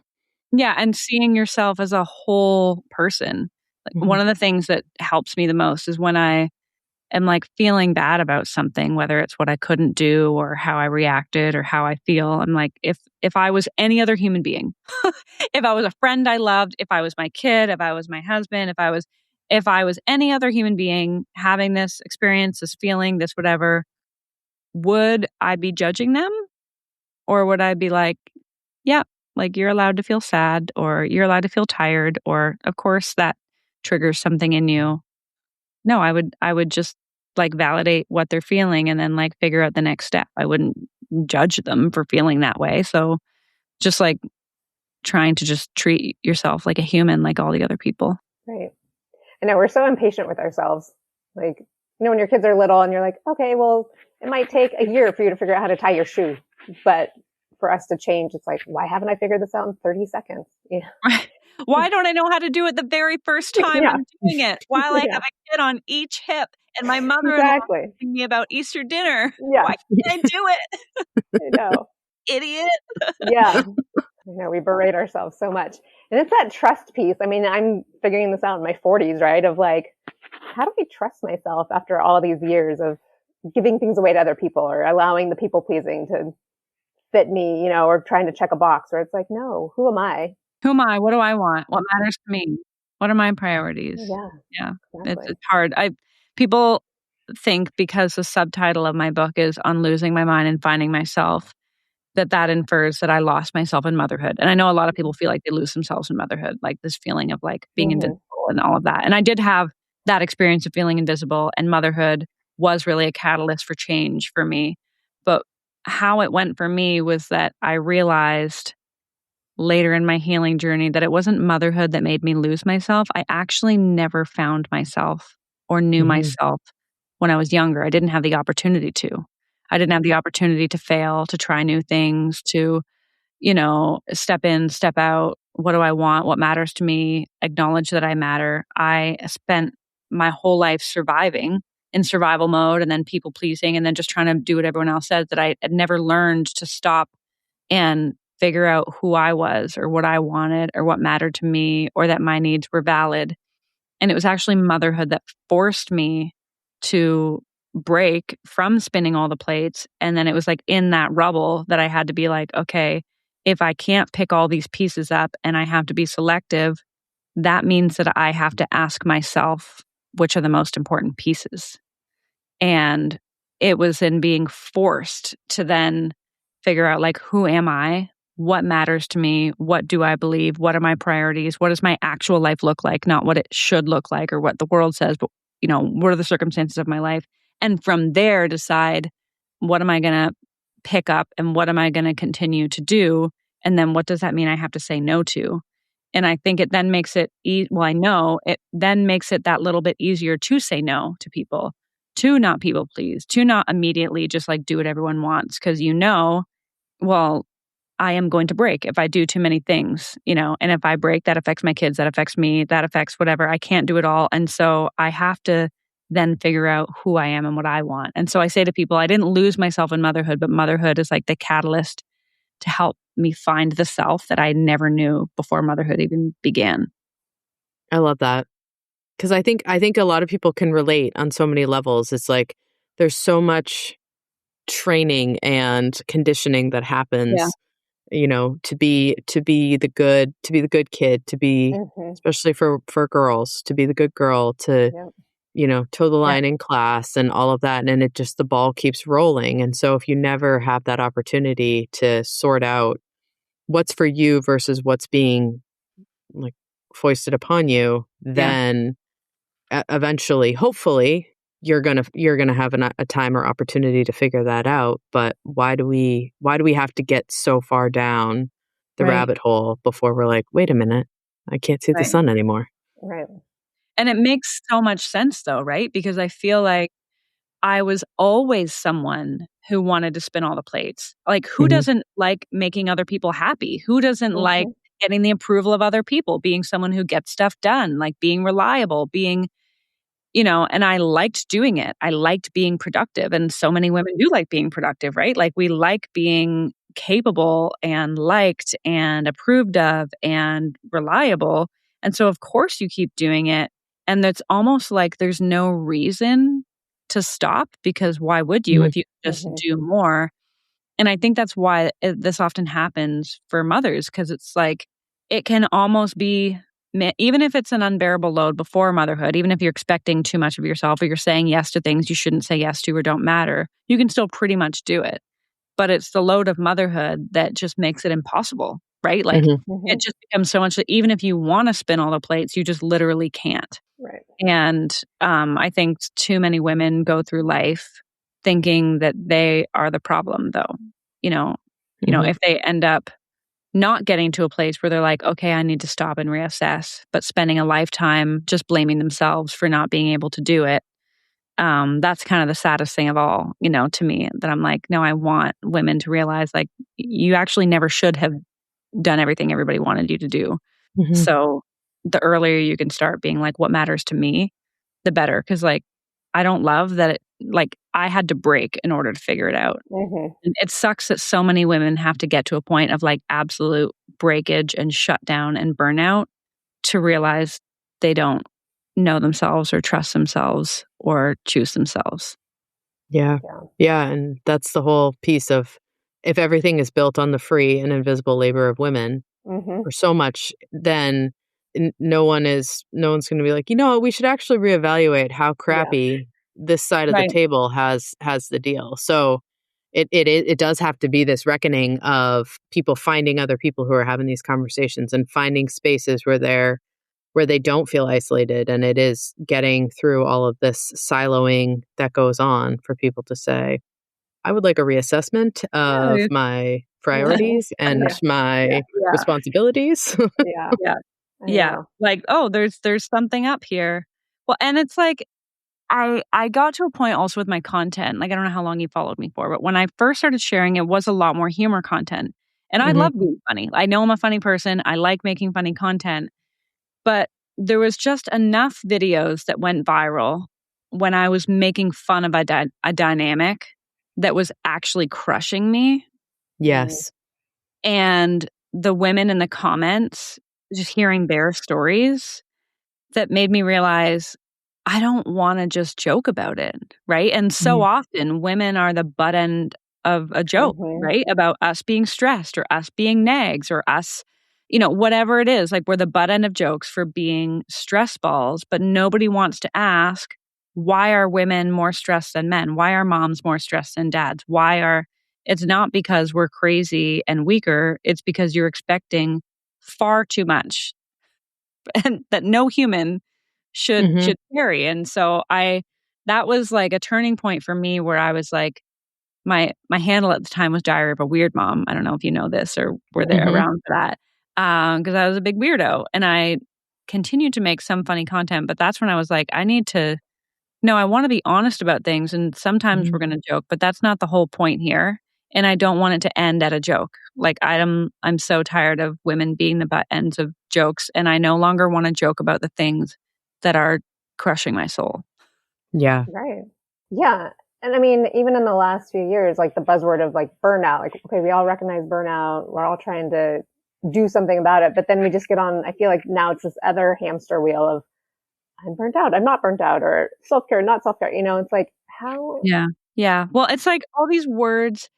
[SPEAKER 3] Yeah. And seeing yourself as a whole person. Like one of the things that helps me the most is when I am like feeling bad about something, whether it's what I couldn't do or how I reacted or how I feel. I'm like, if I was any other human being, if I was a friend I loved, if I was my kid, if I was my husband, if I was any other human being having this experience, this feeling, this whatever, would I be judging them? Or would I be like, yeah, like you're allowed to feel sad or you're allowed to feel tired or of course that triggers something in you. No, I would just like validate what they're feeling and then like figure out the next step. I wouldn't judge them for feeling that way. So just like trying to just treat yourself like a human, like all the other people.
[SPEAKER 2] Right. I know we're so impatient with ourselves. Like, you know, when your kids are little and you're like, okay, well, it might take a year for you to figure out how to tie your shoe. But for us to change, it's like, why haven't I figured this out in 30 seconds? Yeah.
[SPEAKER 3] Why don't I know how to do it the very first time I'm doing it while I have a kid on each hip and my mother-in-law asking me about Easter dinner?
[SPEAKER 2] Yeah.
[SPEAKER 3] Why can't I do it?
[SPEAKER 2] I know.
[SPEAKER 3] Idiot.
[SPEAKER 2] Yeah. I know, we berate ourselves so much. And it's that trust piece. I mean, I'm figuring this out in my 40s, right? Of like, how do I trust myself after all these years of giving things away to other people or allowing the people pleasing to fit me, you know, or trying to check a box where it's like, no, who am I?
[SPEAKER 3] Who am I? What do I want? What matters to me? What are my priorities?
[SPEAKER 2] Yeah. Exactly.
[SPEAKER 3] It's hard. People think because the subtitle of my book is On Losing My Mind and Finding Myself, that infers that I lost myself in motherhood. And I know a lot of people feel like they lose themselves in motherhood, like this feeling of like being invisible and all of that. And I did have that experience of feeling invisible, and motherhood was really a catalyst for change for me. But how it went for me was that I realized later in my healing journey that it wasn't motherhood that made me lose myself. I actually never found myself or knew myself when I was younger. I didn't have the opportunity to. I didn't have the opportunity to fail, to try new things, to, you know, step in, step out. What do I want? What matters to me? Acknowledge that I matter. I spent my whole life surviving in survival mode and then people pleasing and then just trying to do what everyone else says, that I had never learned to stop and figure out who I was or what I wanted or what mattered to me or that my needs were valid. And it was actually motherhood that forced me to break from spinning all the plates. And then it was like in that rubble that I had to be like, okay, if I can't pick all these pieces up and I have to be selective, that means that I have to ask myself which are the most important pieces. And it was in being forced to then figure out like, who am I? What matters to me? What do I believe? What are my priorities? What does my actual life look like? Not what it should look like or what the world says, but, you know, what are the circumstances of my life? And from there, decide what am I going to pick up and what am I going to continue to do? And then what does that mean I have to say no to? And I think it then makes it, I know it then makes it that little bit easier to say no to people, to not people please, to not immediately just like do what everyone wants. Because you know, well, I am going to break if I do too many things, you know, and if I break, that affects my kids, that affects me, that affects whatever. I can't do it all. And so I have to then figure out who I am and what I want. And so I say to people, I didn't lose myself in motherhood, but motherhood is like the catalyst to help me find the self that I never knew before motherhood even began.
[SPEAKER 1] I love that. Because I think a lot of people can relate on so many levels. It's like there's so much training and conditioning that happens, you know, to be the good kid, to be especially for girls, to be the good girl, to you know, toe the line in class and all of that. And it just, the ball keeps rolling. And so if you never have that opportunity to sort out what's for you versus what's being like foisted upon you, then eventually, hopefully, you're gonna have a time or opportunity to figure that out. But why do we have to get so far down the
[SPEAKER 3] Right.
[SPEAKER 1] rabbit hole before we're like, wait a minute, I can't see the
[SPEAKER 3] Right.
[SPEAKER 1] sun anymore?
[SPEAKER 2] Right.
[SPEAKER 3] And it makes so much sense though, right? Because I feel like I was always someone who wanted to spin all the plates. Like, who
[SPEAKER 1] Mhm.
[SPEAKER 3] doesn't like making other people happy? Who doesn't like
[SPEAKER 2] Mhm.
[SPEAKER 3] getting the approval of other people, being someone who gets stuff done, like being reliable, being, and I liked doing it. I liked being productive. And so many women do like being productive, right? Like, we like being capable and liked and approved of and reliable. And so, of course, you keep doing it. And it's almost like there's no reason to stop, because why would you
[SPEAKER 1] Mhm.
[SPEAKER 3] if you just
[SPEAKER 2] Mhm.
[SPEAKER 3] do more? And I think that's why this often happens for mothers, because it's like it can almost be, even if it's an unbearable load before motherhood, even if you're expecting too much of yourself or you're saying yes to things you shouldn't say yes to or don't matter, you can still pretty much do it. But it's the load of motherhood that just makes it impossible, right? Like,
[SPEAKER 1] Mhm.
[SPEAKER 3] it
[SPEAKER 2] Mhm.
[SPEAKER 3] just becomes so much that even if you want to spin all the plates, you just literally can't.
[SPEAKER 2] Right.
[SPEAKER 3] And I think too many women go through life thinking that they are the problem, though.
[SPEAKER 1] Mhm.
[SPEAKER 3] If they end up not getting to a place where they're like, okay, I need to stop and reassess, but spending a lifetime just blaming themselves for not being able to do it. That's kind of the saddest thing of all, to me, that I'm like, no, I want women to realize, like, you actually never should have done everything everybody wanted you to do.
[SPEAKER 1] Mhm.
[SPEAKER 3] So the earlier you can start being like, what matters to me, the better. Cause like, I don't love that I had to break in order to figure it out.
[SPEAKER 2] Mhm.
[SPEAKER 3] And it sucks that so many women have to get to a point of like absolute breakage and shutdown and burnout to realize they don't know themselves or trust themselves or choose themselves.
[SPEAKER 1] Yeah.
[SPEAKER 2] Yeah.
[SPEAKER 1] Yeah, and that's the whole piece of, if everything is built on the free and invisible labor of women,
[SPEAKER 2] Mhm.
[SPEAKER 1] or so much, then no one's going to be like, what, we should actually reevaluate how
[SPEAKER 2] Yeah.
[SPEAKER 1] crappy this side of the
[SPEAKER 3] Right.
[SPEAKER 1] table has the deal. So it does have to be this reckoning of people finding other people who are having these conversations and finding spaces where they don't feel isolated, and it is getting through all of this siloing that goes on for people to say, I would like a reassessment of
[SPEAKER 3] Yeah.
[SPEAKER 1] my
[SPEAKER 2] Mhm.
[SPEAKER 1] priorities and
[SPEAKER 2] Yeah.
[SPEAKER 1] my
[SPEAKER 3] Yeah.
[SPEAKER 1] responsibilities.
[SPEAKER 2] Yeah.
[SPEAKER 3] Yeah.
[SPEAKER 2] I
[SPEAKER 3] Yeah.
[SPEAKER 2] know.
[SPEAKER 3] Like, oh, there's something up here. Well, and it's like I got to a point also with my content. Like, I don't know how long you followed me for, but when I first started sharing, it was a lot more humor content. And I
[SPEAKER 1] Mhm.
[SPEAKER 3] love being funny. I know I'm a funny person. I like making funny content. But there was just enough videos that went viral when I was making fun of a dynamic that was actually crushing me.
[SPEAKER 2] Mhm.
[SPEAKER 1] Yes.
[SPEAKER 3] And the women in the comments, just hearing their stories, that made me realize I don't wanna just joke about it, right? And so
[SPEAKER 1] Mhm.
[SPEAKER 3] often, women are the butt end of a joke,
[SPEAKER 2] Mhm.
[SPEAKER 3] right? About us being stressed or us being nags or us, whatever it is, like, we're the butt end of jokes for being stress balls, but nobody wants to ask, why are women more stressed than men? Why are moms more stressed than dads? It's not because we're crazy and weaker, it's because you're expecting far too much and that no human
[SPEAKER 1] Mhm.
[SPEAKER 3] should carry. And so that was like a turning point for me where I was like, my handle at the time was Diary of a Weird Mom. I don't know if you know this or were there
[SPEAKER 1] Mhm.
[SPEAKER 3] around for that. Because I was a big weirdo and I continued to make some funny content, but that's when I was like, no, I want to be honest about things. And sometimes we're
[SPEAKER 1] Mhm.
[SPEAKER 3] going to joke, but that's not the whole point here. And I don't want it to end at a joke. Like, I'm so tired of women being the butt ends of jokes, and I no longer want to joke about the things that are crushing my soul.
[SPEAKER 1] Yeah.
[SPEAKER 2] Right. Yeah. And I mean, even in the last few years, like the buzzword of like burnout, like, okay, we all recognize burnout. We're all trying to do something about it. But then we just get on, I feel like now it's this other hamster wheel of I'm burnt out. I'm not burnt out, or self-care, not self-care. It's like how,
[SPEAKER 3] Yeah. Yeah. Well, it's like all these words.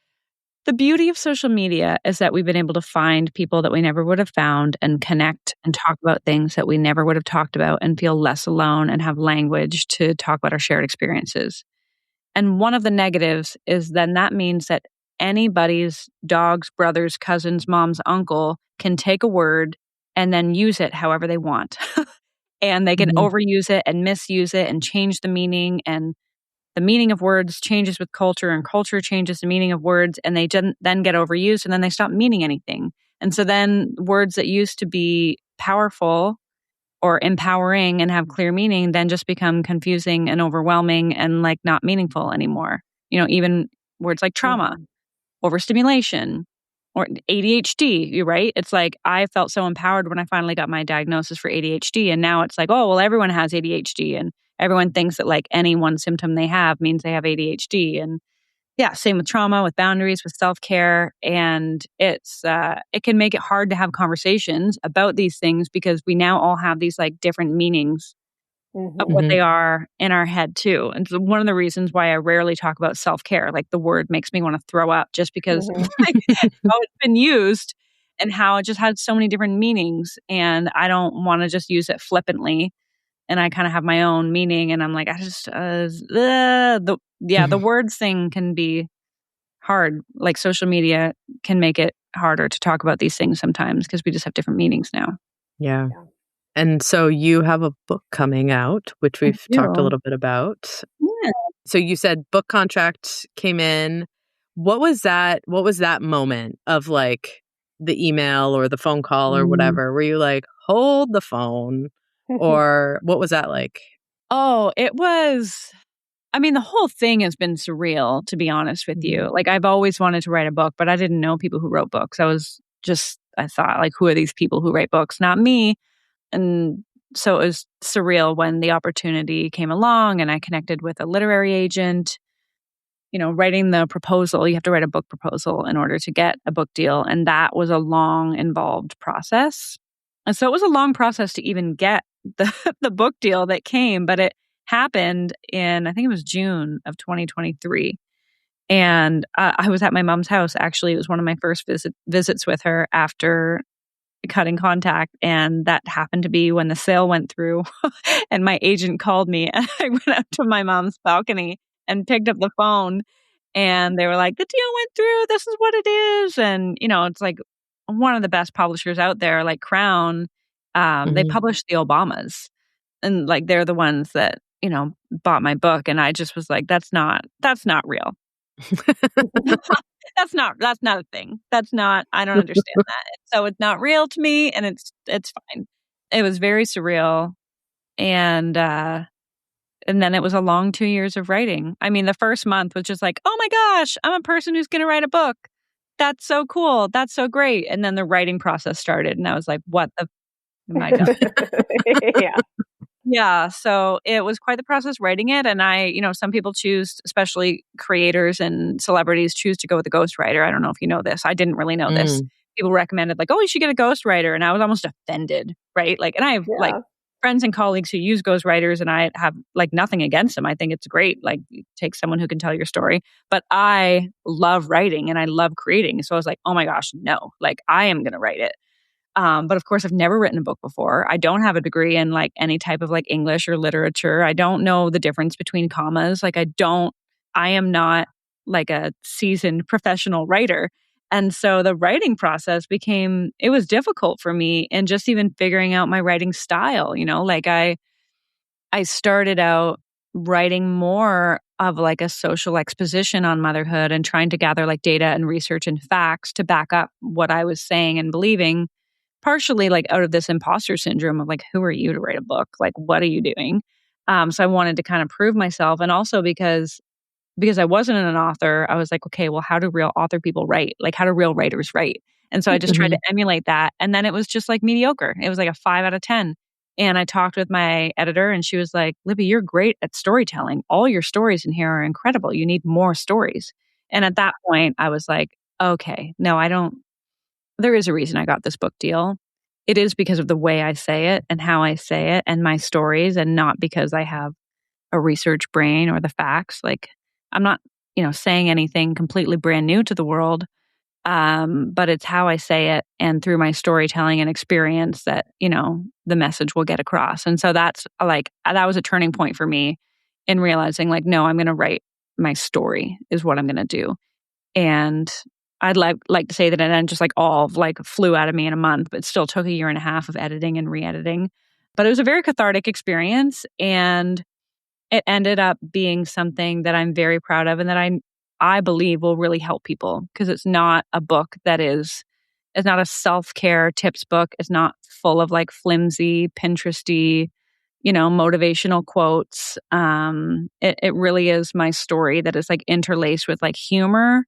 [SPEAKER 3] The beauty of social media is that we've been able to find people that we never would have found and connect and talk about things that we never would have talked about and feel less alone and have language to talk about our shared experiences. And one of the negatives is then that means that anybody's dog's brother's cousin's mom's uncle can take a word and then use it however they want. and they can overuse it and misuse it and change the meaning, and the meaning of words changes with culture, and culture changes the meaning of words, and they then get overused, and then they stop meaning anything. And so then words that used to be powerful or empowering and have clear meaning then just become confusing and overwhelming and like not meaningful anymore. Even words like trauma, overstimulation, or ADHD, you're right? It's like I felt so empowered when I finally got my diagnosis for ADHD. And now it's like, oh, well, everyone has ADHD. And everyone thinks that like any one symptom they have means they have ADHD. And yeah, same with trauma, with boundaries, with self-care. And it can make it hard to have conversations about these things because we now all have these like different meanings of what they are in our head too. And so one of the reasons why I rarely talk about self-care, like the word makes me want to throw up just because like, how it's been used and how it just had so many different meanings. And I don't want to just use it flippantly. And I kind of have my own meaning. And I'm like, the words thing can be hard. Like social media can make it harder to talk about these things sometimes because we just have different meanings now.
[SPEAKER 1] Yeah. And so you have a book coming out, which we've talked a little bit about.
[SPEAKER 3] Yeah.
[SPEAKER 1] So you said book contract came in. What was that moment of like the email or the phone call or whatever? Were you like, hold the phone? Or what was that like?
[SPEAKER 3] Oh, it was, the whole thing has been surreal, to be honest with you. Like I've always wanted to write a book, but I didn't know people who wrote books. I thought like, who are these people who write books? Not me. And so it was surreal when the opportunity came along and I connected with a literary agent. Writing the proposal, you have to write a book proposal in order to get a book deal. And that was a long, involved process. And so it was a long process to even get the book deal that came, but it happened in, I think it was June of 2023. And I was at my mom's house. Actually, it was one of my first visits with her after cutting contact, and that happened to be when the sale went through. And my agent called me, and I went out to my mom's balcony and picked up the phone, and they were like, the deal went through, this is what it is. And it's like one of the best publishers out there, like Crown. They published the Obamas, and like they're the ones that bought my book. And I just was like, that's not real. That's not a thing. I don't understand that. So it's not real to me, and it's fine. It was very surreal. And then it was a long 2 years of writing. The first month was just like, oh my gosh, I'm a person who's going to write a book. That's so cool. That's so great. And then the writing process started, and I was like, what the am I doing?
[SPEAKER 2] Yeah.
[SPEAKER 3] Yeah. So it was quite the process writing it. And some people choose, especially creators and celebrities, choose to go with a ghostwriter. I don't know if you know this. I didn't really know this. People recommended like, oh, you should get a ghostwriter. And I was almost offended, right? Like, and I have like friends and colleagues who use ghostwriters, and I have like nothing against them. I think it's great. Like take someone who can tell your story. But I love writing and I love creating. So I was like, oh my gosh, no, like I am going to write it. But of course, I've never written a book before. I don't have a degree in like any type of like English or literature. I don't know the difference between commas. Like I am not like a seasoned professional writer. And so the writing process it was difficult for me, and just even figuring out my writing style, like I started out writing more of like a social exposition on motherhood and trying to gather like data and research and facts to back up what I was saying and believing. Partially like out of this imposter syndrome of like, who are you to write a book? Like, what are you doing? So I wanted to kind of prove myself. And also because I wasn't an author, I was like, okay, well, how do real author people write? Like, how do real writers write? And so I just tried to emulate that. And then it was just like mediocre. It was like a 5 out of 10. And I talked with my editor, and she was like, Libby, you're great at storytelling. All your stories in here are incredible. You need more stories. And at that point, I was like, okay, no, I don't. There is a reason I got this book deal. It is because of the way I say it and how I say it and my stories, and not because I have a research brain or the facts. Like I'm not, saying anything completely brand new to the world. But it's how I say it and through my storytelling and experience that, the message will get across. And so that was a turning point for me in realizing like, no, I'm going to write my story is what I'm going to do. And I'd like to say that it then just like all like flew out of me in a month, but it still took a year and a half of editing and re-editing. But it was a very cathartic experience, and it ended up being something that I'm very proud of and that I believe will really help people, because it's not a book that it's not a self-care tips book. It's not full of like flimsy, Pinteresty, motivational quotes. It really is my story that is like interlaced with like humor,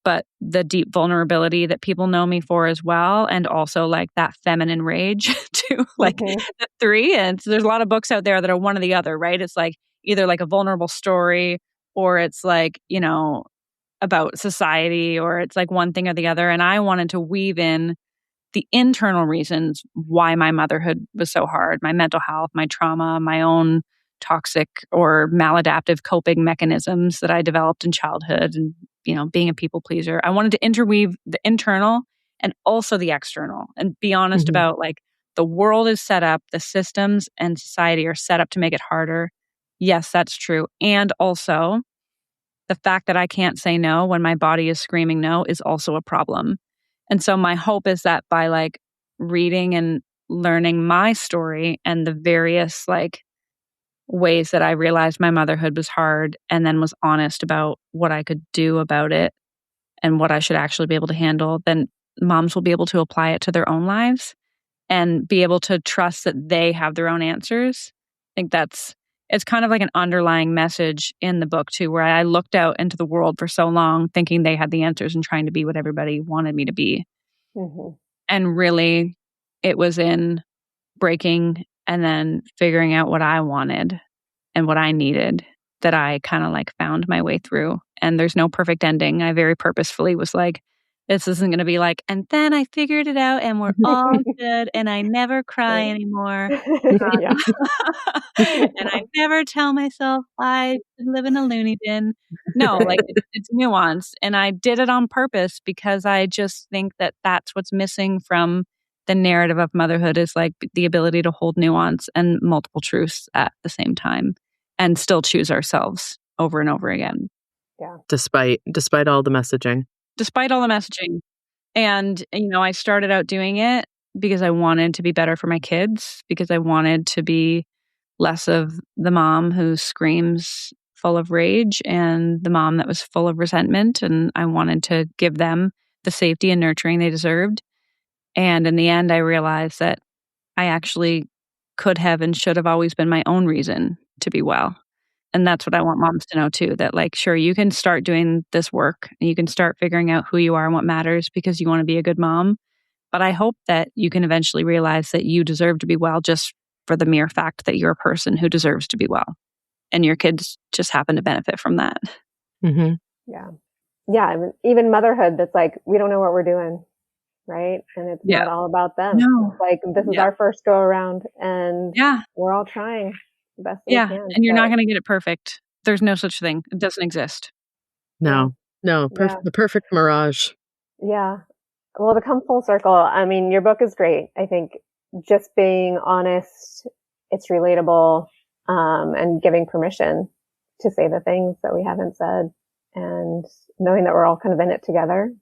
[SPEAKER 3] but the deep vulnerability that people know me for as well. And also like that feminine rage too, like the three. And so there's a lot of books out there that are one or the other, right? It's like either like a vulnerable story, or it's like, about society, or it's like one thing or the other. And I wanted to weave in the internal reasons why my motherhood was so hard, my mental health, my trauma, my own toxic or maladaptive coping mechanisms that I developed in childhood, and, being a people pleaser. I wanted to interweave the internal and also the external, and be honest about like the world is set up, the systems and society are set up to make it harder. Yes, that's true. And also the fact that I can't say no when my body is screaming no is also a problem. And so my hope is that by like reading and learning my story and the various like ways that I realized my motherhood was hard, and then was honest about what I could do about it and what I should actually be able to handle, then moms will be able to apply it to their own lives and be able to trust that they have their own answers. I think it's kind of like an underlying message in the book too, where I looked out into the world for so long thinking they had the answers and trying to be what everybody wanted me to be. And really it was in breaking and then figuring out what I wanted and what I needed that I kind of like found my way through. And there's no perfect ending. I very purposefully was like, this isn't going to be like, and then I figured it out and we're all good and I never cry anymore. And I never tell myself I live in a loony bin. No, like it's nuanced. And I did it on purpose because I just think that that's what's missing from the narrative of motherhood, is like the ability to hold nuance and multiple truths at the same time and still choose ourselves over and over again.
[SPEAKER 2] Yeah.
[SPEAKER 1] Despite all the messaging.
[SPEAKER 3] Despite all the messaging. And, I started out doing it because I wanted to be better for my kids, because I wanted to be less of the mom who screams full of rage and the mom that was full of resentment. And I wanted to give them the safety and nurturing they deserved. And in the end, I realized that I actually could have and should have always been my own reason to be well. And that's what I want moms to know too, that like, sure, you can start doing this work and you can start figuring out who you are and what matters because you want to be a good mom. But I hope that you can eventually realize that you deserve to be well just for the mere fact that you're a person who deserves to be well. And your kids just happen to benefit from that.
[SPEAKER 2] Yeah. Yeah. I mean, even motherhood, that's like, we don't know what we're doing. Right. And it's not all about them.
[SPEAKER 3] No.
[SPEAKER 2] It's like, this is our first go around and we're all trying the best we can.
[SPEAKER 3] And you're not going to get it perfect. There's no such thing. It doesn't exist.
[SPEAKER 1] No. The perfect mirage.
[SPEAKER 2] Yeah. Well, to come full circle, I mean, your book is great. I think just being honest, it's relatable, and giving permission to say the things that we haven't said, and knowing that we're all kind of in it together,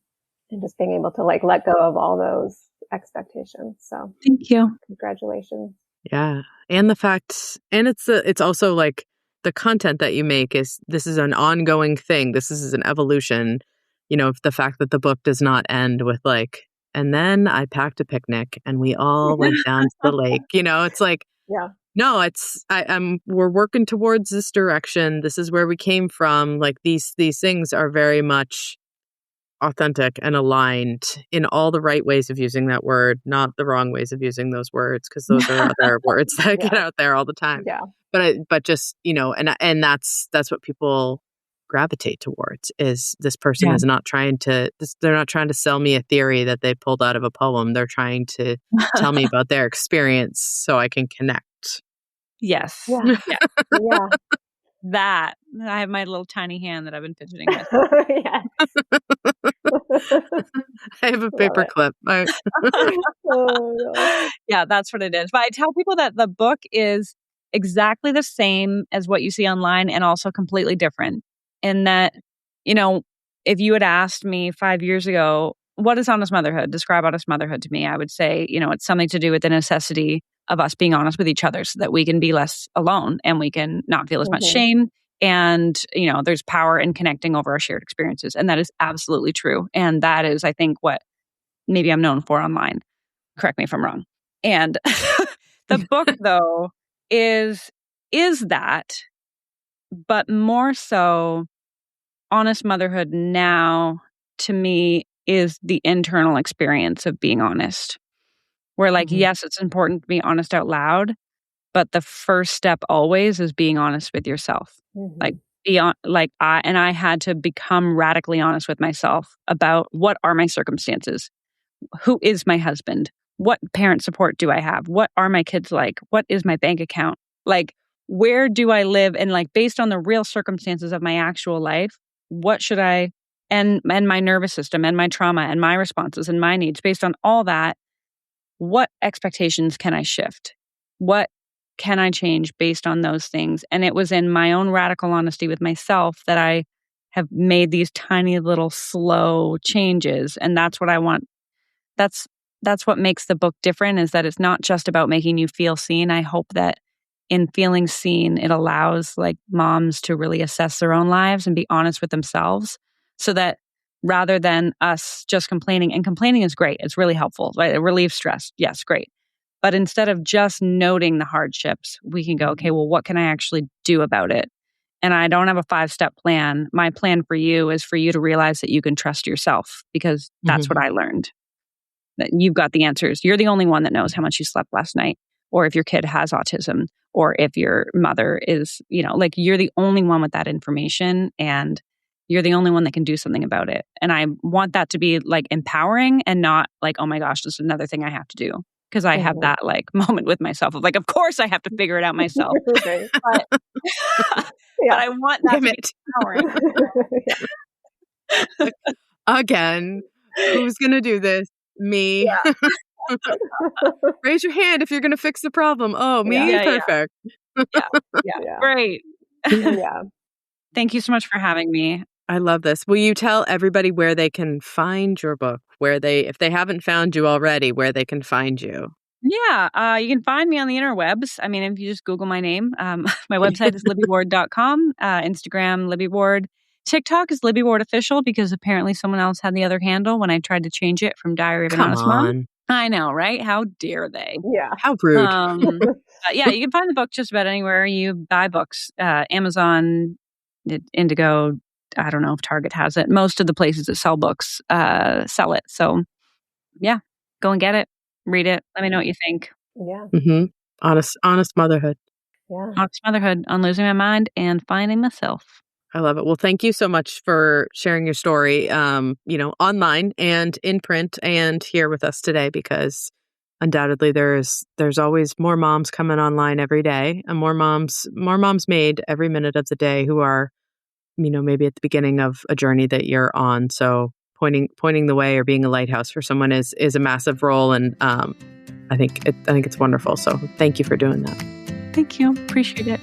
[SPEAKER 2] and just being able to like let go of all those expectations. So
[SPEAKER 3] thank you.
[SPEAKER 2] Congratulations.
[SPEAKER 1] Yeah. And the fact, and it's also like the content that you make this is an ongoing thing. This is an evolution. The fact that the book does not end with like, and then I packed a picnic and we all went down to the lake. It's like, no, it's we're working towards this direction. This is where we came from. Like these things are very much authentic and aligned in all the right ways of using that word, not the wrong ways of using those words, because those are other words that get out there all the time.
[SPEAKER 2] Yeah.
[SPEAKER 1] But just, and that's what people gravitate towards, is this person is not trying to, they're not trying to sell me a theory that they pulled out of a poem. They're trying to tell me about their experience so I can connect.
[SPEAKER 3] Yes.
[SPEAKER 2] Yeah.
[SPEAKER 3] That. I have my little tiny hand that I've been fidgeting with.
[SPEAKER 2] Yes.
[SPEAKER 1] I have a paper clip.
[SPEAKER 3] Yeah, that's what it is. But I tell people that the book is exactly the same as what you see online and also completely different. In that, if you had asked me 5 years ago, what is honest motherhood? Describe honest motherhood to me. I would say, it's something to do with the necessity of us being honest with each other so that we can be less alone and we can not feel as much shame. And, there's power in connecting over our shared experiences. And that is absolutely true. And that is, I think, what maybe I'm known for online. Correct me if I'm wrong. And the book, though, is that, but more so, honest motherhood now, to me, is the internal experience of being honest. Where yes, it's important to be honest out loud, but the first step always is being honest with yourself. I had to become radically honest with myself about what are my circumstances? Who is my husband? What parent support do I have? What are my kids like? What is my bank account? Where do I live? And based on the real circumstances of my actual life, what should I, and my nervous system and my trauma and my responses and my needs, based on all that, what expectations can I shift? What can I change based on those things? And it was in my own radical honesty with myself that I have made these tiny little slow changes. And that's what I want. That's what makes the book different, is that it's not just about making you feel seen. I hope that in feeling seen, it allows moms to really assess their own lives and be honest with themselves, so that rather than us just complaining, and complaining is great, it's really helpful, right? It relieves stress. Yes, great. But instead of just noting the hardships, we can go, okay, well, what can I actually do about it? And I don't have a 5-step plan. My plan for you is for you to realize that you can trust yourself, because that's what I learned. That you've got the answers. You're the only one that knows how much you slept last night, or if your kid has autism, or if your mother is, you're the only one with that information, and you're the only one that can do something about it. And I want that to be empowering, and not oh my gosh, this is another thing I have to do. Because I have that moment with myself of of course I have to figure it out myself. But, but I want that to be empowering.
[SPEAKER 1] Again, who's going to do this? Me.
[SPEAKER 2] Yeah.
[SPEAKER 1] Raise your hand if you're going to fix the problem. Oh, me?
[SPEAKER 3] Yeah,
[SPEAKER 1] perfect.
[SPEAKER 3] Yeah. Great.
[SPEAKER 2] Yeah.
[SPEAKER 3] Thank you so much for having me.
[SPEAKER 1] I love this. Will you tell everybody where they can find your book, if they haven't found you already, where they can find you?
[SPEAKER 3] Yeah, you can find me on the interwebs. I mean, if you just Google my name, my website is libbyward.com, Instagram, Libby Ward. TikTok is Libby Ward Official, because apparently someone else had the other handle when I tried to change it from Diary of an Honest Mom. I know, right? How dare they?
[SPEAKER 2] Yeah.
[SPEAKER 1] How rude.
[SPEAKER 3] Yeah, you can find the book just about anywhere you buy books. Amazon, Indigo, I don't know if Target has it. Most of the places that sell books sell it. So yeah, go and get it. Read it. Let me know what you think.
[SPEAKER 2] Yeah.
[SPEAKER 1] Honest motherhood.
[SPEAKER 2] Yeah.
[SPEAKER 3] Honest motherhood on losing my mind and finding myself.
[SPEAKER 1] I love it. Well, thank you so much for sharing your story, online and in print and here with us today, because undoubtedly there's always more moms coming online every day, and more moms made every minute of the day who are, maybe at the beginning of a journey that you're on. So pointing the way or being a lighthouse for someone is a massive role. And I think it's wonderful. So thank you for doing that.
[SPEAKER 3] Thank you. Appreciate it.